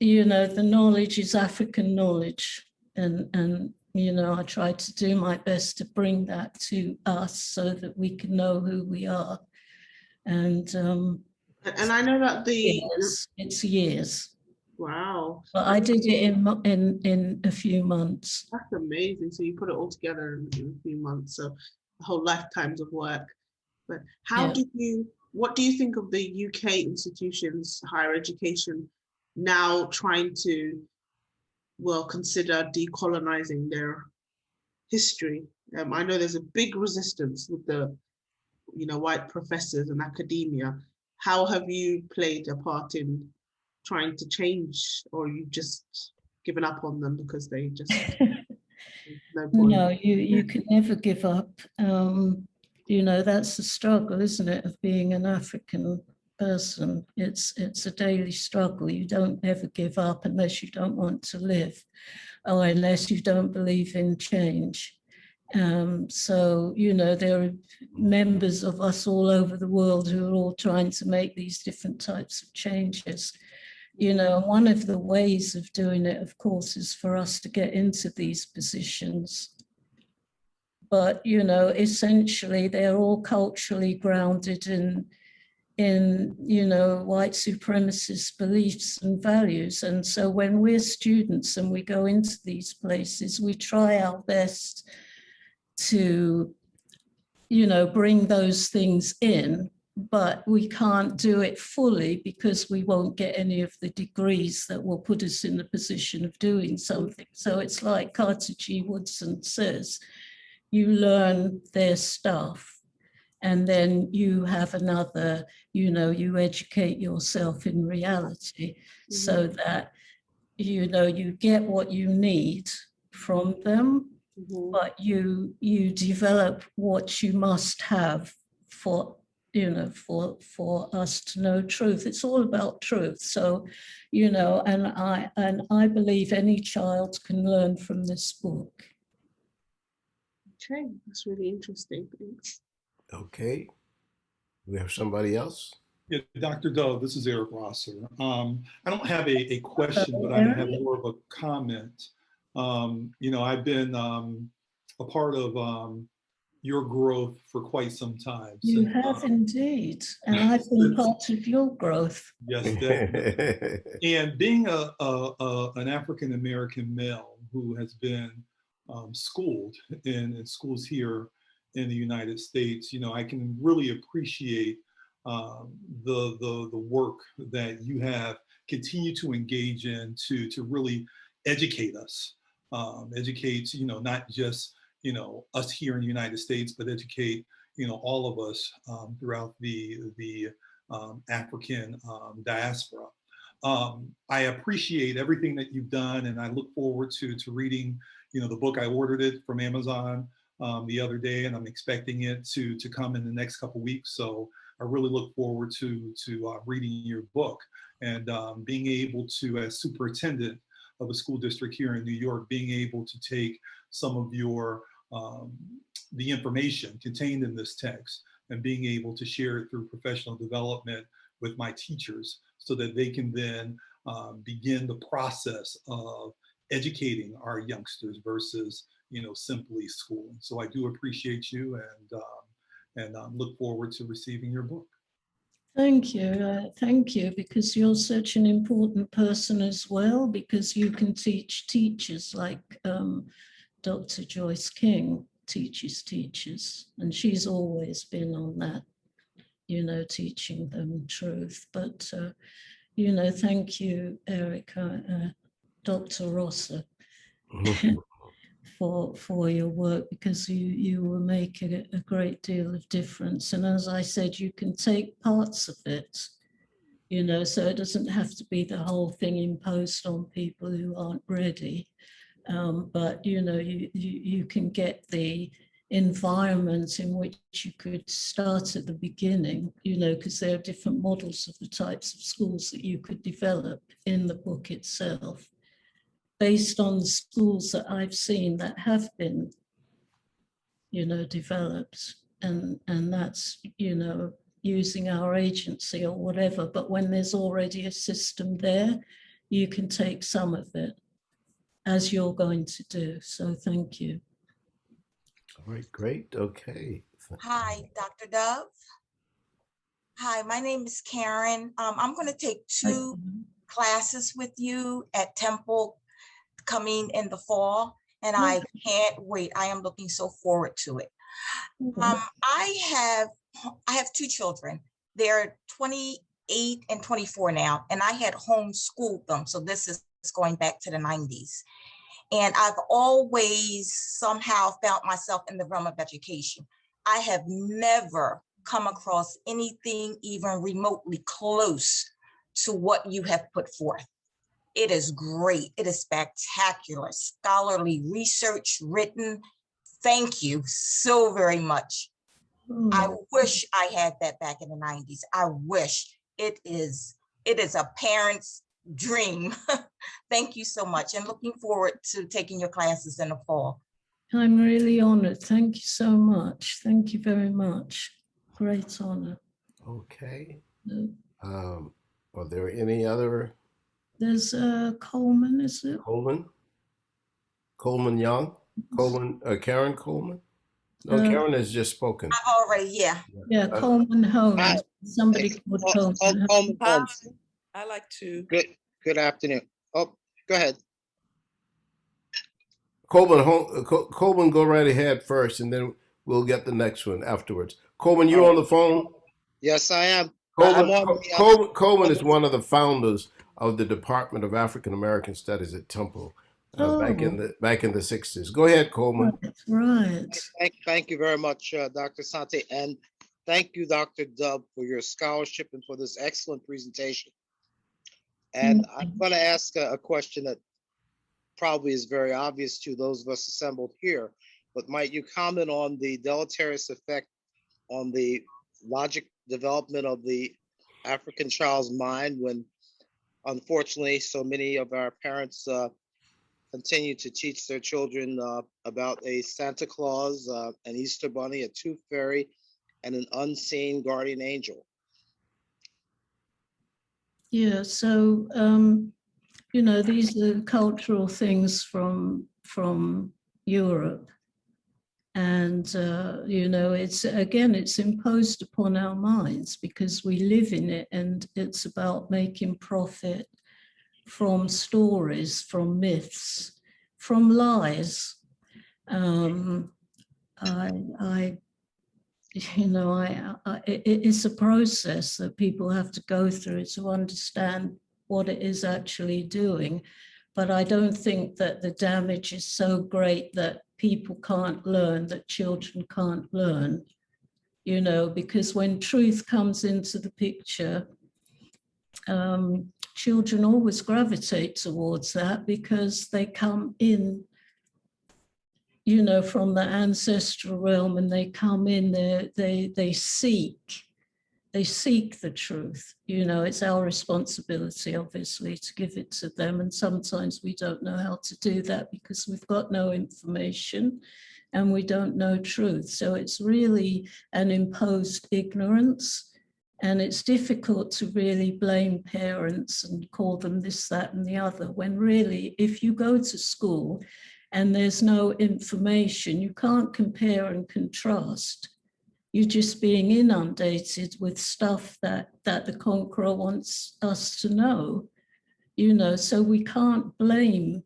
you know, the knowledge is African knowledge. And you know, I try to do my best to bring that to us so that we can know who we are. And I know that it's years. Wow. But I did it in a few months. That's amazing. So you put it all together in a few months. So a whole lifetimes of work. But what do you think of the UK institutions, higher education, now trying to, well, consider decolonizing their history? I know there's a big resistance with the, you know, white professors and academia. How have you played a part in trying to change, or you just given up on them because they just no, you can never give up. You know, that's the struggle, isn't it, of being an African person. It's a daily struggle. You don't ever give up unless you don't want to live, or unless you don't believe in change. So, you know, there are members of us all over the world who are all trying to make these different types of changes. You know, one of the ways of doing it, of course, is for us to get into these positions. But, you know, essentially, they're all culturally grounded in, you know, white supremacist beliefs and values. And so when we're students and we go into these places, we try our best to, you know, bring those things in, but we can't do it fully because we won't get any of the degrees that will put us in the position of doing something. So it's like Carter G. Woodson says, you learn their stuff and then you have another, you know, you educate yourself in reality so that, you know, you get what you need from them, but you develop what you must have for, you know, for us to know truth. It's all about truth. So, you know, and I believe any child can learn from this book. Okay, that's really interesting. Thanks. Okay, we have somebody else. Yeah, Dr. Dove, this is Eric Rosser. I don't have a question, but I have more of a comment. You know, I've been a part of your growth for quite some time. You have indeed, and I've been part of your growth. Yes, definitely. And being an African-American male who has been schooled in schools here in the United States, you know, I can really appreciate the work that you have continued to engage in to really educate us, educate, you know, not just, you know, us here in the United States, but educate, you know, all of us throughout the African diaspora. I appreciate everything that you've done, and I look forward to reading, you know, the book. I ordered it from Amazon the other day, and I'm expecting it to come in the next couple of weeks. So I really look forward to reading your book and being able to, as superintendent of a school district here in New York, being able to take some of your the information contained in this text and being able to share it through professional development with my teachers so that they can then begin the process of educating our youngsters versus, you know, simply schooling. So I do appreciate you and look forward to receiving your book. Thank you, because you're such an important person as well, because you can teach teachers like Dr. Joyce King teaches teachers, and she's always been on that, you know, teaching them truth. But, you know, thank you, Erica, Dr. Rosser, for your work, because you will make a great deal of difference. And as I said, you can take parts of it, you know, so it doesn't have to be the whole thing imposed on people who aren't ready. But, you know, you can get the environment in which you could start at the beginning, you know, because there are different models of the types of schools that you could develop in the book itself. based on the schools that I've seen that have been, developed, and that's, using our agency or whatever. But when there's already a system there, you can take some of it, as you're going to do. So thank you. All right, great. Okay. Hi, Dr. Dove. Hi, my name is Karen. I'm going to take 2 classes with you at Temple coming in the fall, and I can't wait. I am looking so forward to it. I have 2 children. They're 28 and 24 now, and I had homeschooled them. So this is going back to the 90s. And I've always somehow found myself in the realm of education. I have never come across anything even remotely close to what you have put forth. It is great. It is spectacular. Scholarly research written. Thank you so very much. I wish I had that back in the 90s. I wish. It is a parent's dream. Thank you so much, and looking forward to taking your classes in the fall. I'm really honored. Thank you so much. Thank you very much. Great honor. Okay. Are there any other? There's Coleman, is it? Coleman Young? Karen Coleman? No, Karen has just spoken. I've already, yeah. Yeah, Coleman Holmes. Somebody called Coleman. Coleman Holmes. I like to. Good afternoon. Oh, go ahead. Coleman, go right ahead first, and then we'll get the next one afterwards. Coleman, you on the phone? Yes, I am. Coleman is one of the founders of the Department of African American Studies at Temple back in the 60s. Go ahead, Coleman. Right. Thank you very much, Dr. Asante, and thank you, Dr. Dove, for your scholarship and for this excellent presentation. And I'm going to ask a question that probably is very obvious to those of us assembled here, but might you comment on the deleterious effect on the logic development of the African child's mind when, unfortunately, so many of our parents continue to teach their children about a Santa Claus, an Easter Bunny, a tooth fairy, and an unseen guardian angel? Yeah, so these are cultural things from Europe, and it's imposed upon our minds because we live in it, and it's about making profit from stories, from myths, from lies. It's a process that people have to go through to understand what it is actually doing. But I don't think that the damage is so great that people can't learn, that children can't learn, because when truth comes into the picture, children always gravitate towards that because they come in, from the ancestral realm, and they come in, they seek the truth. It's our responsibility, obviously, to give it to them. And sometimes we don't know how to do that because we've got no information and we don't know truth. So it's really an imposed ignorance. And it's difficult to really blame parents and call them this, that, and the other, when really, if you go to school and there's no information, you can't compare and contrast. You're just being inundated with stuff that the conqueror wants us to know, so we can't blame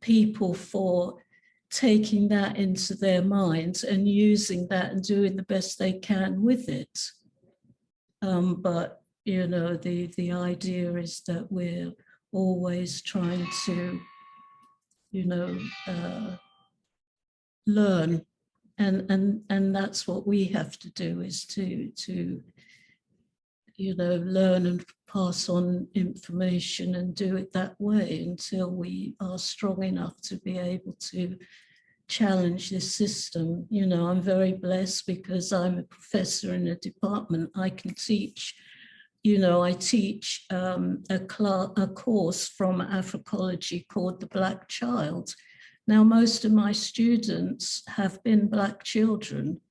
people for taking that into their minds and using that and doing the best they can with it. But, the idea is that we're always trying to, learn. And that's what we have to do, is to learn and pass on information and do it that way until we are strong enough to be able to challenge this system. I'm very blessed because I'm a professor in a department. I can teach you know, I teach a course from Africology called The Black Child. Now, most of my students have been Black children.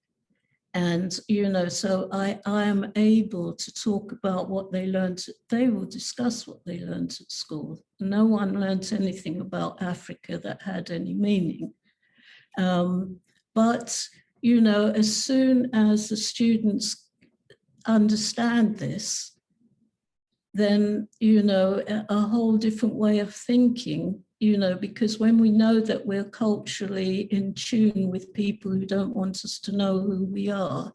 And, you know, so I am able to talk about what they learned. They will discuss what they learned at school. No one learned anything about Africa that had any meaning. But, you know, as soon as the students understand this, then, you know, a whole different way of thinking, you know, because when we know that we're culturally in tune with people who don't want us to know who we are,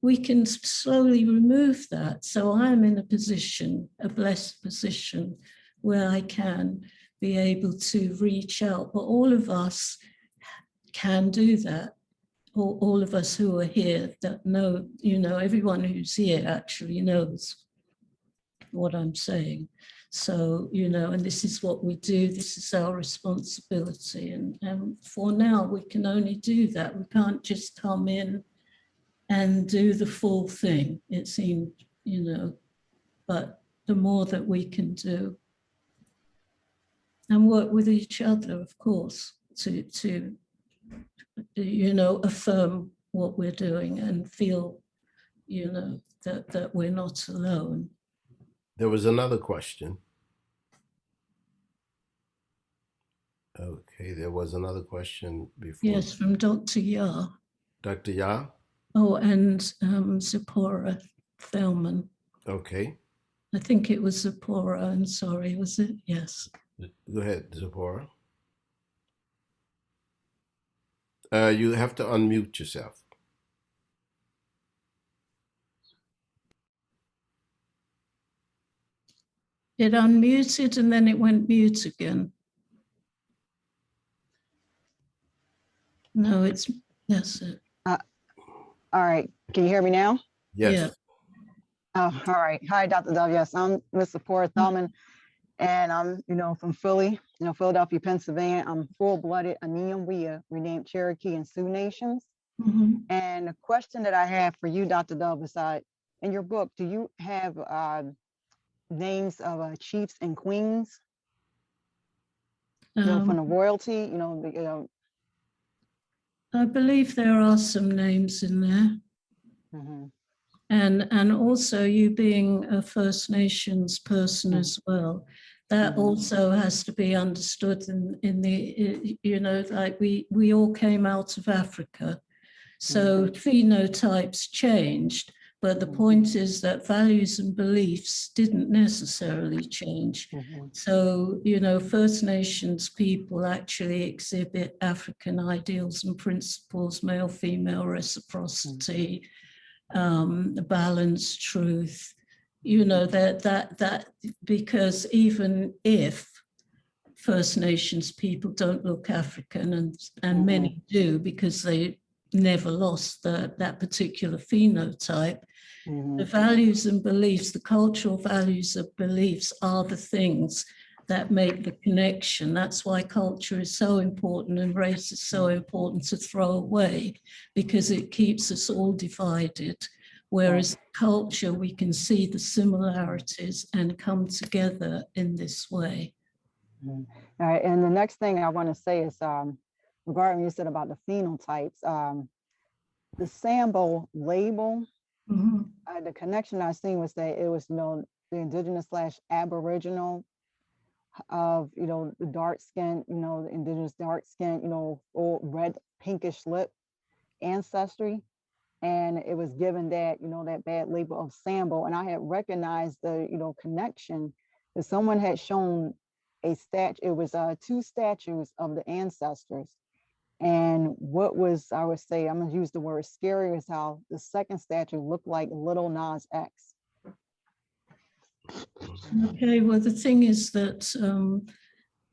we can slowly remove that. So I'm in a position, a blessed position, where I can be able to reach out. But all of us can do that. All of us who are here that know, you know, everyone who's here actually knows what I'm saying. So, you know, and this is what we do, this is our responsibility. And for now, we can only do that. We can't just come in and do the full thing, it seemed, you know, but the more that we can do and work with each other, of course, to you know, affirm what we're doing and feel, you know, that we're not alone. There was another question. Okay, there was another question before. Yes, from Dr. Ya. Dr. Ya? Oh, and Zipporah Thelman. Okay. I think it was Zipporah, I'm sorry, was it? Yes. Go ahead, Zipporah. You have to unmute yourself. It unmuted and then it went mute again. No, that's it. All right, can you hear me now? Yes. Yeah. Oh, all right. Hi, Dr. Dove. Yes, I'm Ms. Zipporah Thelman, and I'm, you know, from Philly, you know, Philadelphia, Pennsylvania. I'm full-blooded Aniamwea, renamed Cherokee and Sioux Nations. Mm-hmm. And the question that I have for you, Dr. Dove, is in your book, do you have names of chiefs and queens, you know, from the royalty, you know, I believe there are some names in there. Mm-hmm. And also you being a First Nations person as well, that also has to be understood in the, you know, like we all came out of Africa. So phenotypes changed, but the point is that values and beliefs didn't necessarily change. So, you know, First Nations people actually exhibit African ideals and principles, male-female reciprocity, balance, truth, you know, that because even if First Nations people don't look African, and many do because they never lost that particular phenotype, the values and beliefs, the cultural values of beliefs are the things that make the connection. That's why culture is so important and race is so important to throw away, because it keeps us all divided. Whereas culture, we can see the similarities and come together in this way. All right, and the next thing I want to say is regarding what you said about the phenotypes, the Sambo label, the connection I seen was that it was, you know, the indigenous / aboriginal of, you know, the dark skin, you know, the indigenous dark skin, you know, or red pinkish lip ancestry. And it was given that, you know, that bad label of Sambo. And I had recognized the, you know, connection that someone had shown a statue. It was 2 statues of the ancestors. And what was, I would say, I'm gonna use the word scary, is how the second statue looked like Little Nas X. Okay, well, the thing is that,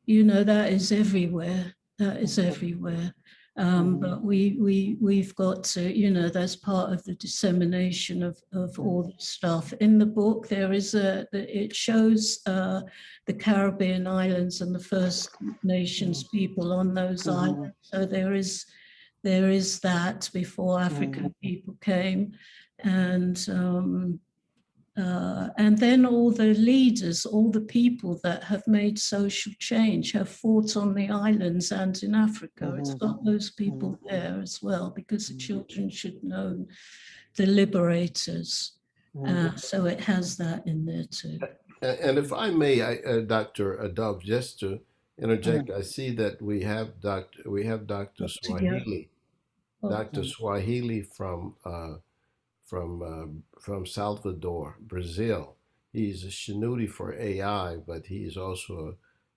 you know, that is everywhere. That is everywhere. But we've got to, you know, that's part of the dissemination of all this stuff. In the book, there is it shows the Caribbean islands and the First Nations people on those islands. So there is that before African people came. And And then all the leaders, all the people that have made social change have fought on the islands and in Africa. It's got those people there as well, because the children should know the liberators. So it has that in there too. And if I may, Dr. Dove, just to interject, I see that we have Dr. Swahili, Dr. Swahili from Salvador, Brazil. He's a Shanuti for AI, but he's also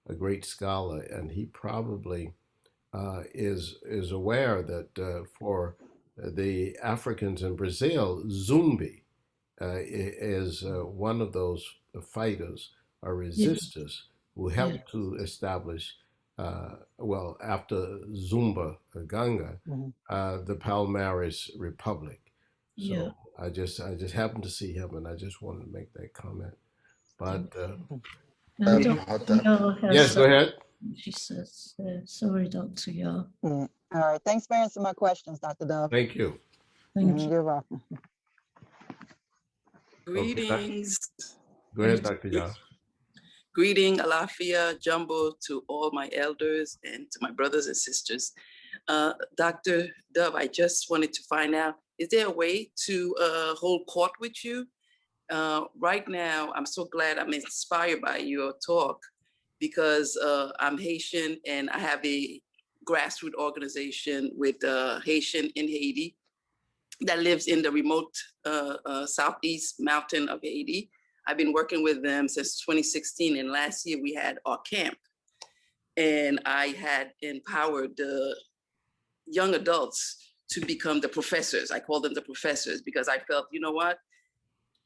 a great scholar, and he probably is aware that for the Africans in Brazil, Zumbi is one of those fighters or resistors who helped to establish, well, after Zumba Ganga, the Palmares Republic. So I just happened to see him, and I just wanted to make that comment. But yes, go ahead. She says, sorry, Dr. Yao. All right, thanks for answering my questions, Dr. Dove. Thank you. Thank you. You're welcome. Greetings. Go ahead, Dr. Yao. Greeting, Alafia, Jumbo to all my elders and to my brothers and sisters. Dr. Dove, I just wanted to find out, is there a way to hold court with you? Right now, I'm so glad I'm inspired by your talk, because I'm Haitian and I have a grassroots organization with Haitian in Haiti that lives in the remote southeast mountain of Haiti. I've been working with them since 2016, and last year we had our camp. And I had empowered the young adults to become the professors. I call them the professors because I felt, you know what?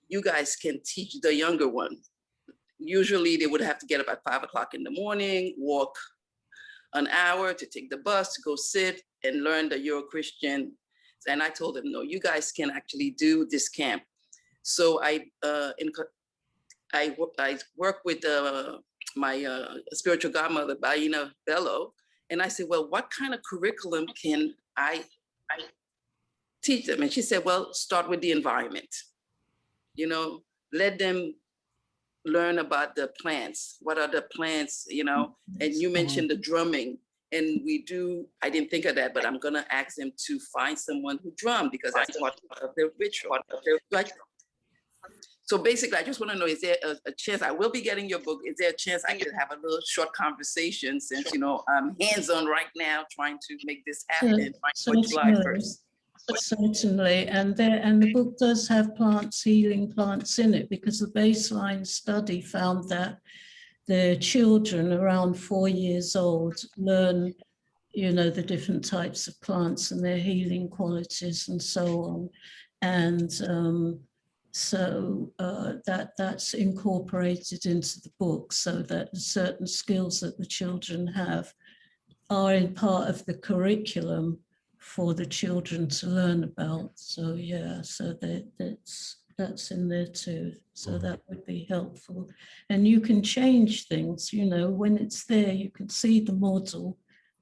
You guys can teach the younger ones. Usually they would have to get up at 5 o'clock in the morning, walk an hour to take the bus, to go sit and learn the Euro-Christian. And I told them, no, you guys can actually do this camp. So I work with my spiritual godmother, Baina Bello, and I said, well, what kind of curriculum can I teach them? And she said, well, start with the environment. You know, let them learn about the plants. What are the plants, you know? And you mentioned the drumming. And we do, I didn't think of that, but I'm gonna ask them to find someone who drum, because that's part of their ritual. So basically, I just wanna know, is there a chance, I will be getting your book, is there a chance I could have a little short conversation, since, you know, I'm hands-on right now trying to make this happen for July 1st. Certainly, and the book does have plants, healing plants in it, because the baseline study found that the children around 4 years old learn, you know, the different types of plants and their healing qualities and so on. And so that's incorporated into the book, so that certain skills that the children have are in part of the curriculum for the children to learn about. So yeah, so that's in there too. So that would be helpful. And you can change things, you know, when it's there, you can see the model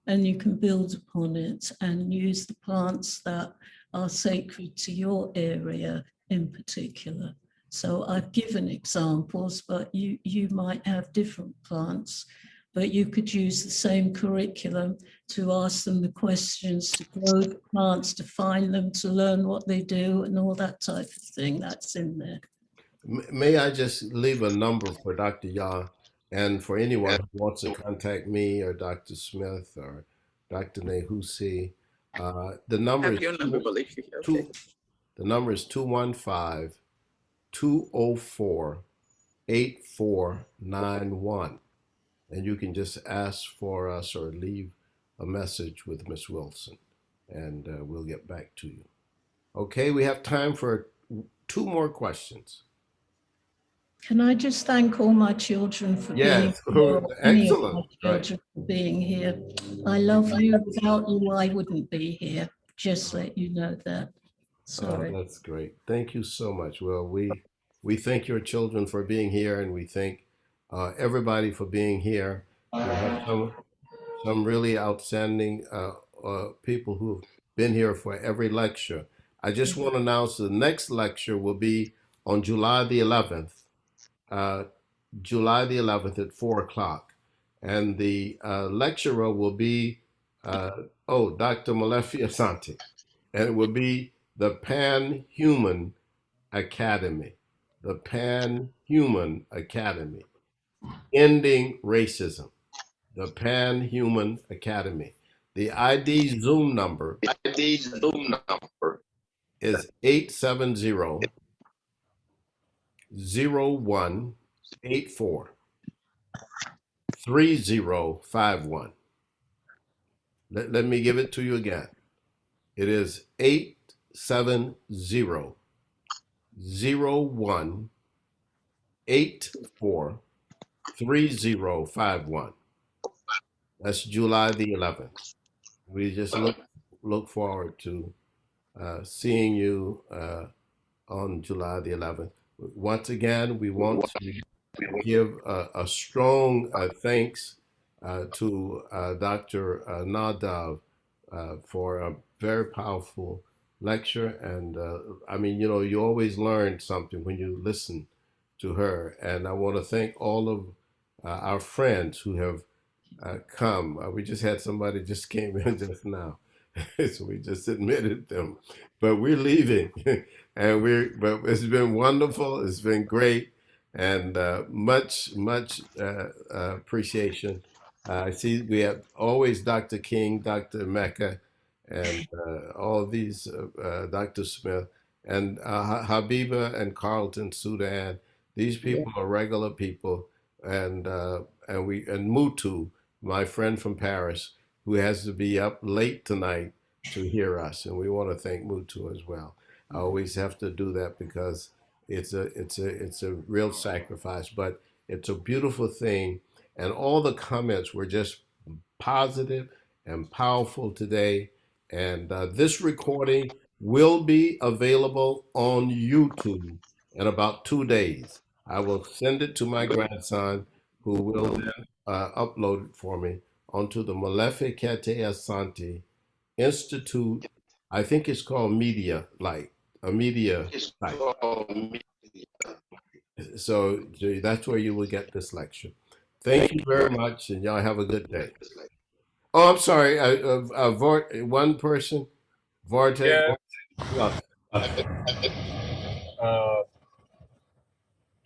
and you can build upon it and use the plants that are sacred to your area in particular. So I've given examples, but you might have different plants, but you could use the same curriculum to ask them the questions, to grow the plants, to find them, to learn what they do and all that type of thing. That's in there. May I just leave a number for Dr. Yah, and for anyone who wants to contact me or Dr. Smith or Dr. Nehusi. The number is the number is 215-204-8491. And you can just ask for us or leave a message with Miss Wilson, and we'll get back to you. Okay, we have time for 2 more questions. Can I just thank all my children for being here? Excellent. Children for being here. I love you. Without you, I wouldn't be here. Just let you know that. Sorry. Oh, that's great. Thank you so much. Well, we thank your children for being here, and we thank everybody for being here. We have some really outstanding people who've been here for every lecture. I just want to announce the next lecture will be on July the 11th, July the 11th at 4 o'clock. And the lecturer will be, Dr. Molefi Asante. And it will be the Pan-Human Academy. The Pan-Human Academy. Ending Racism. The Pan-Human Academy. The ID Zoom number is 870-0184. 3051. Let me give it to you again. It is 870-0184 3051. That's July the 11th. We just look forward to seeing you on July the 11th. Once again, we want to give a strong thanks to Dr. Nadav for a very powerful lecture. And I mean, you know, you always learn something when you listen to her. And I want to thank all of our friends who have come. We just had somebody just came in just now. So we just admitted them, but we're leaving, but it's been wonderful. It's been great, and much appreciation. I see we have always Dr. King, Dr. Mecca, and all these Dr. Smith and Habiba and Carlton Sudan. These people are regular people, and Mutu, my friend from Paris, who has to be up late tonight to hear us, and we want to thank Mutu as well. I always have to do that because it's a real sacrifice, but it's a beautiful thing, and all the comments were just positive and powerful today. And this recording will be available on YouTube in about 2 days. I will send it to my grandson, who will then upload it for me onto the Molefi Kete Asante Institute. I think it's called Media Light, a media site. So that's where you will get this lecture. Thank you very much, and y'all have a good day. Oh, I'm sorry. One person, Vortex. Yeah.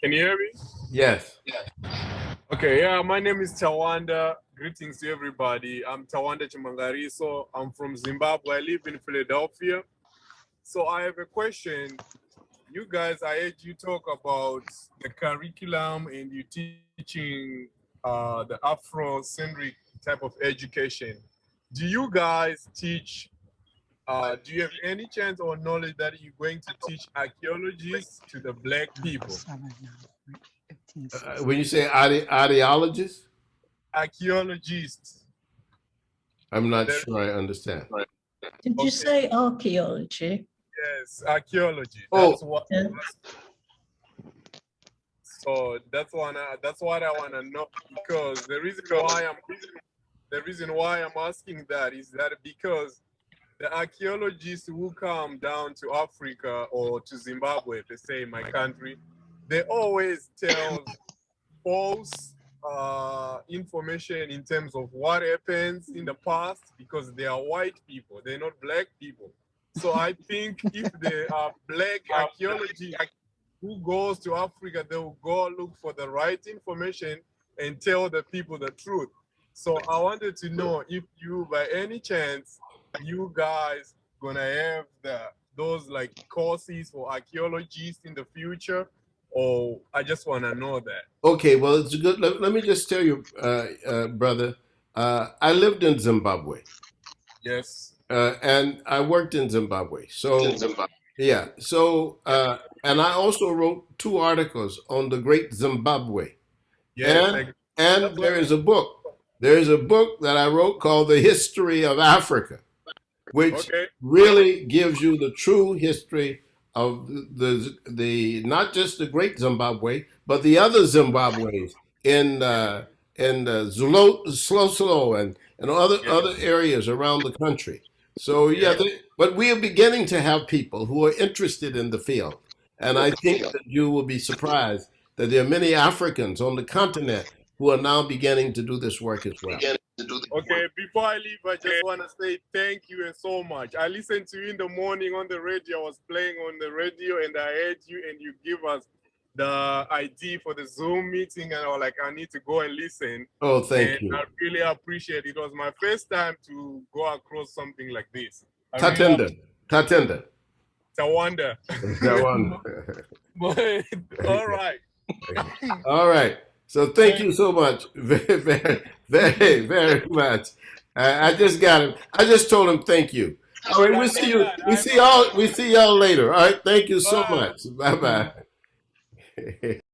Can you hear me? Yes. Okay, yeah, my name is Tawanda. Greetings to everybody. I'm Tawanda Chimangariso. I'm from Zimbabwe. I live in Philadelphia. So I have a question. You guys, I heard you talk about the curriculum and you teaching the Afrocentric type of education. Do you guys teach, do you have any chance or knowledge that you're going to teach archaeologists to the Black people? When you say ideologists? Archaeologists. I'm not sure I understand. Did you say archaeology? Yes, archaeology. Oh. That's what. So that's what I want to know, because the reason why I'm asking that is that because the archaeologists who come down to Africa or to Zimbabwe, they say my country, they always tell false information in terms of what happens in the past, because they are white people, they're not Black people. So I think if they are Black archaeologists who goes to Africa, they will go look for the right information and tell the people the truth. So I wanted to know if you, by any chance, you guys gonna have those like courses for archaeologists in the future, or I just want to know that. Okay, well, it's good. Let me just tell you, brother, I lived in Zimbabwe. Yes. And I worked in Zimbabwe. So, yeah. So, and I also wrote 2 articles on the Great Zimbabwe. Yes, and there is a book. There is a book that I wrote called The History of Africa, which really gives you the true history of the not just the Great Zimbabwe, but the other Zimbabwe's in Zloslo and other areas around the country. So yeah, but we are beginning to have people who are interested in the field, And I think that you will be surprised that there are many Africans on the continent who are now beginning to do this work as well. Okay, before I leave, I just want to say thank you and so much. I listened to you in the morning on the radio. I was playing on the radio and I heard you and you give us the ID for the Zoom meeting and I was like, I need to go and listen. Oh, thank you. I really appreciate it. It was my first time to go across something like this. Tatenda. It's a wonder. It's a wonder. But, all right. All right. So thank you so much, very much. I just got him. I just told him thank you. All right, we'll see you. We see y'all later. All right. Thank you so much. Bye bye.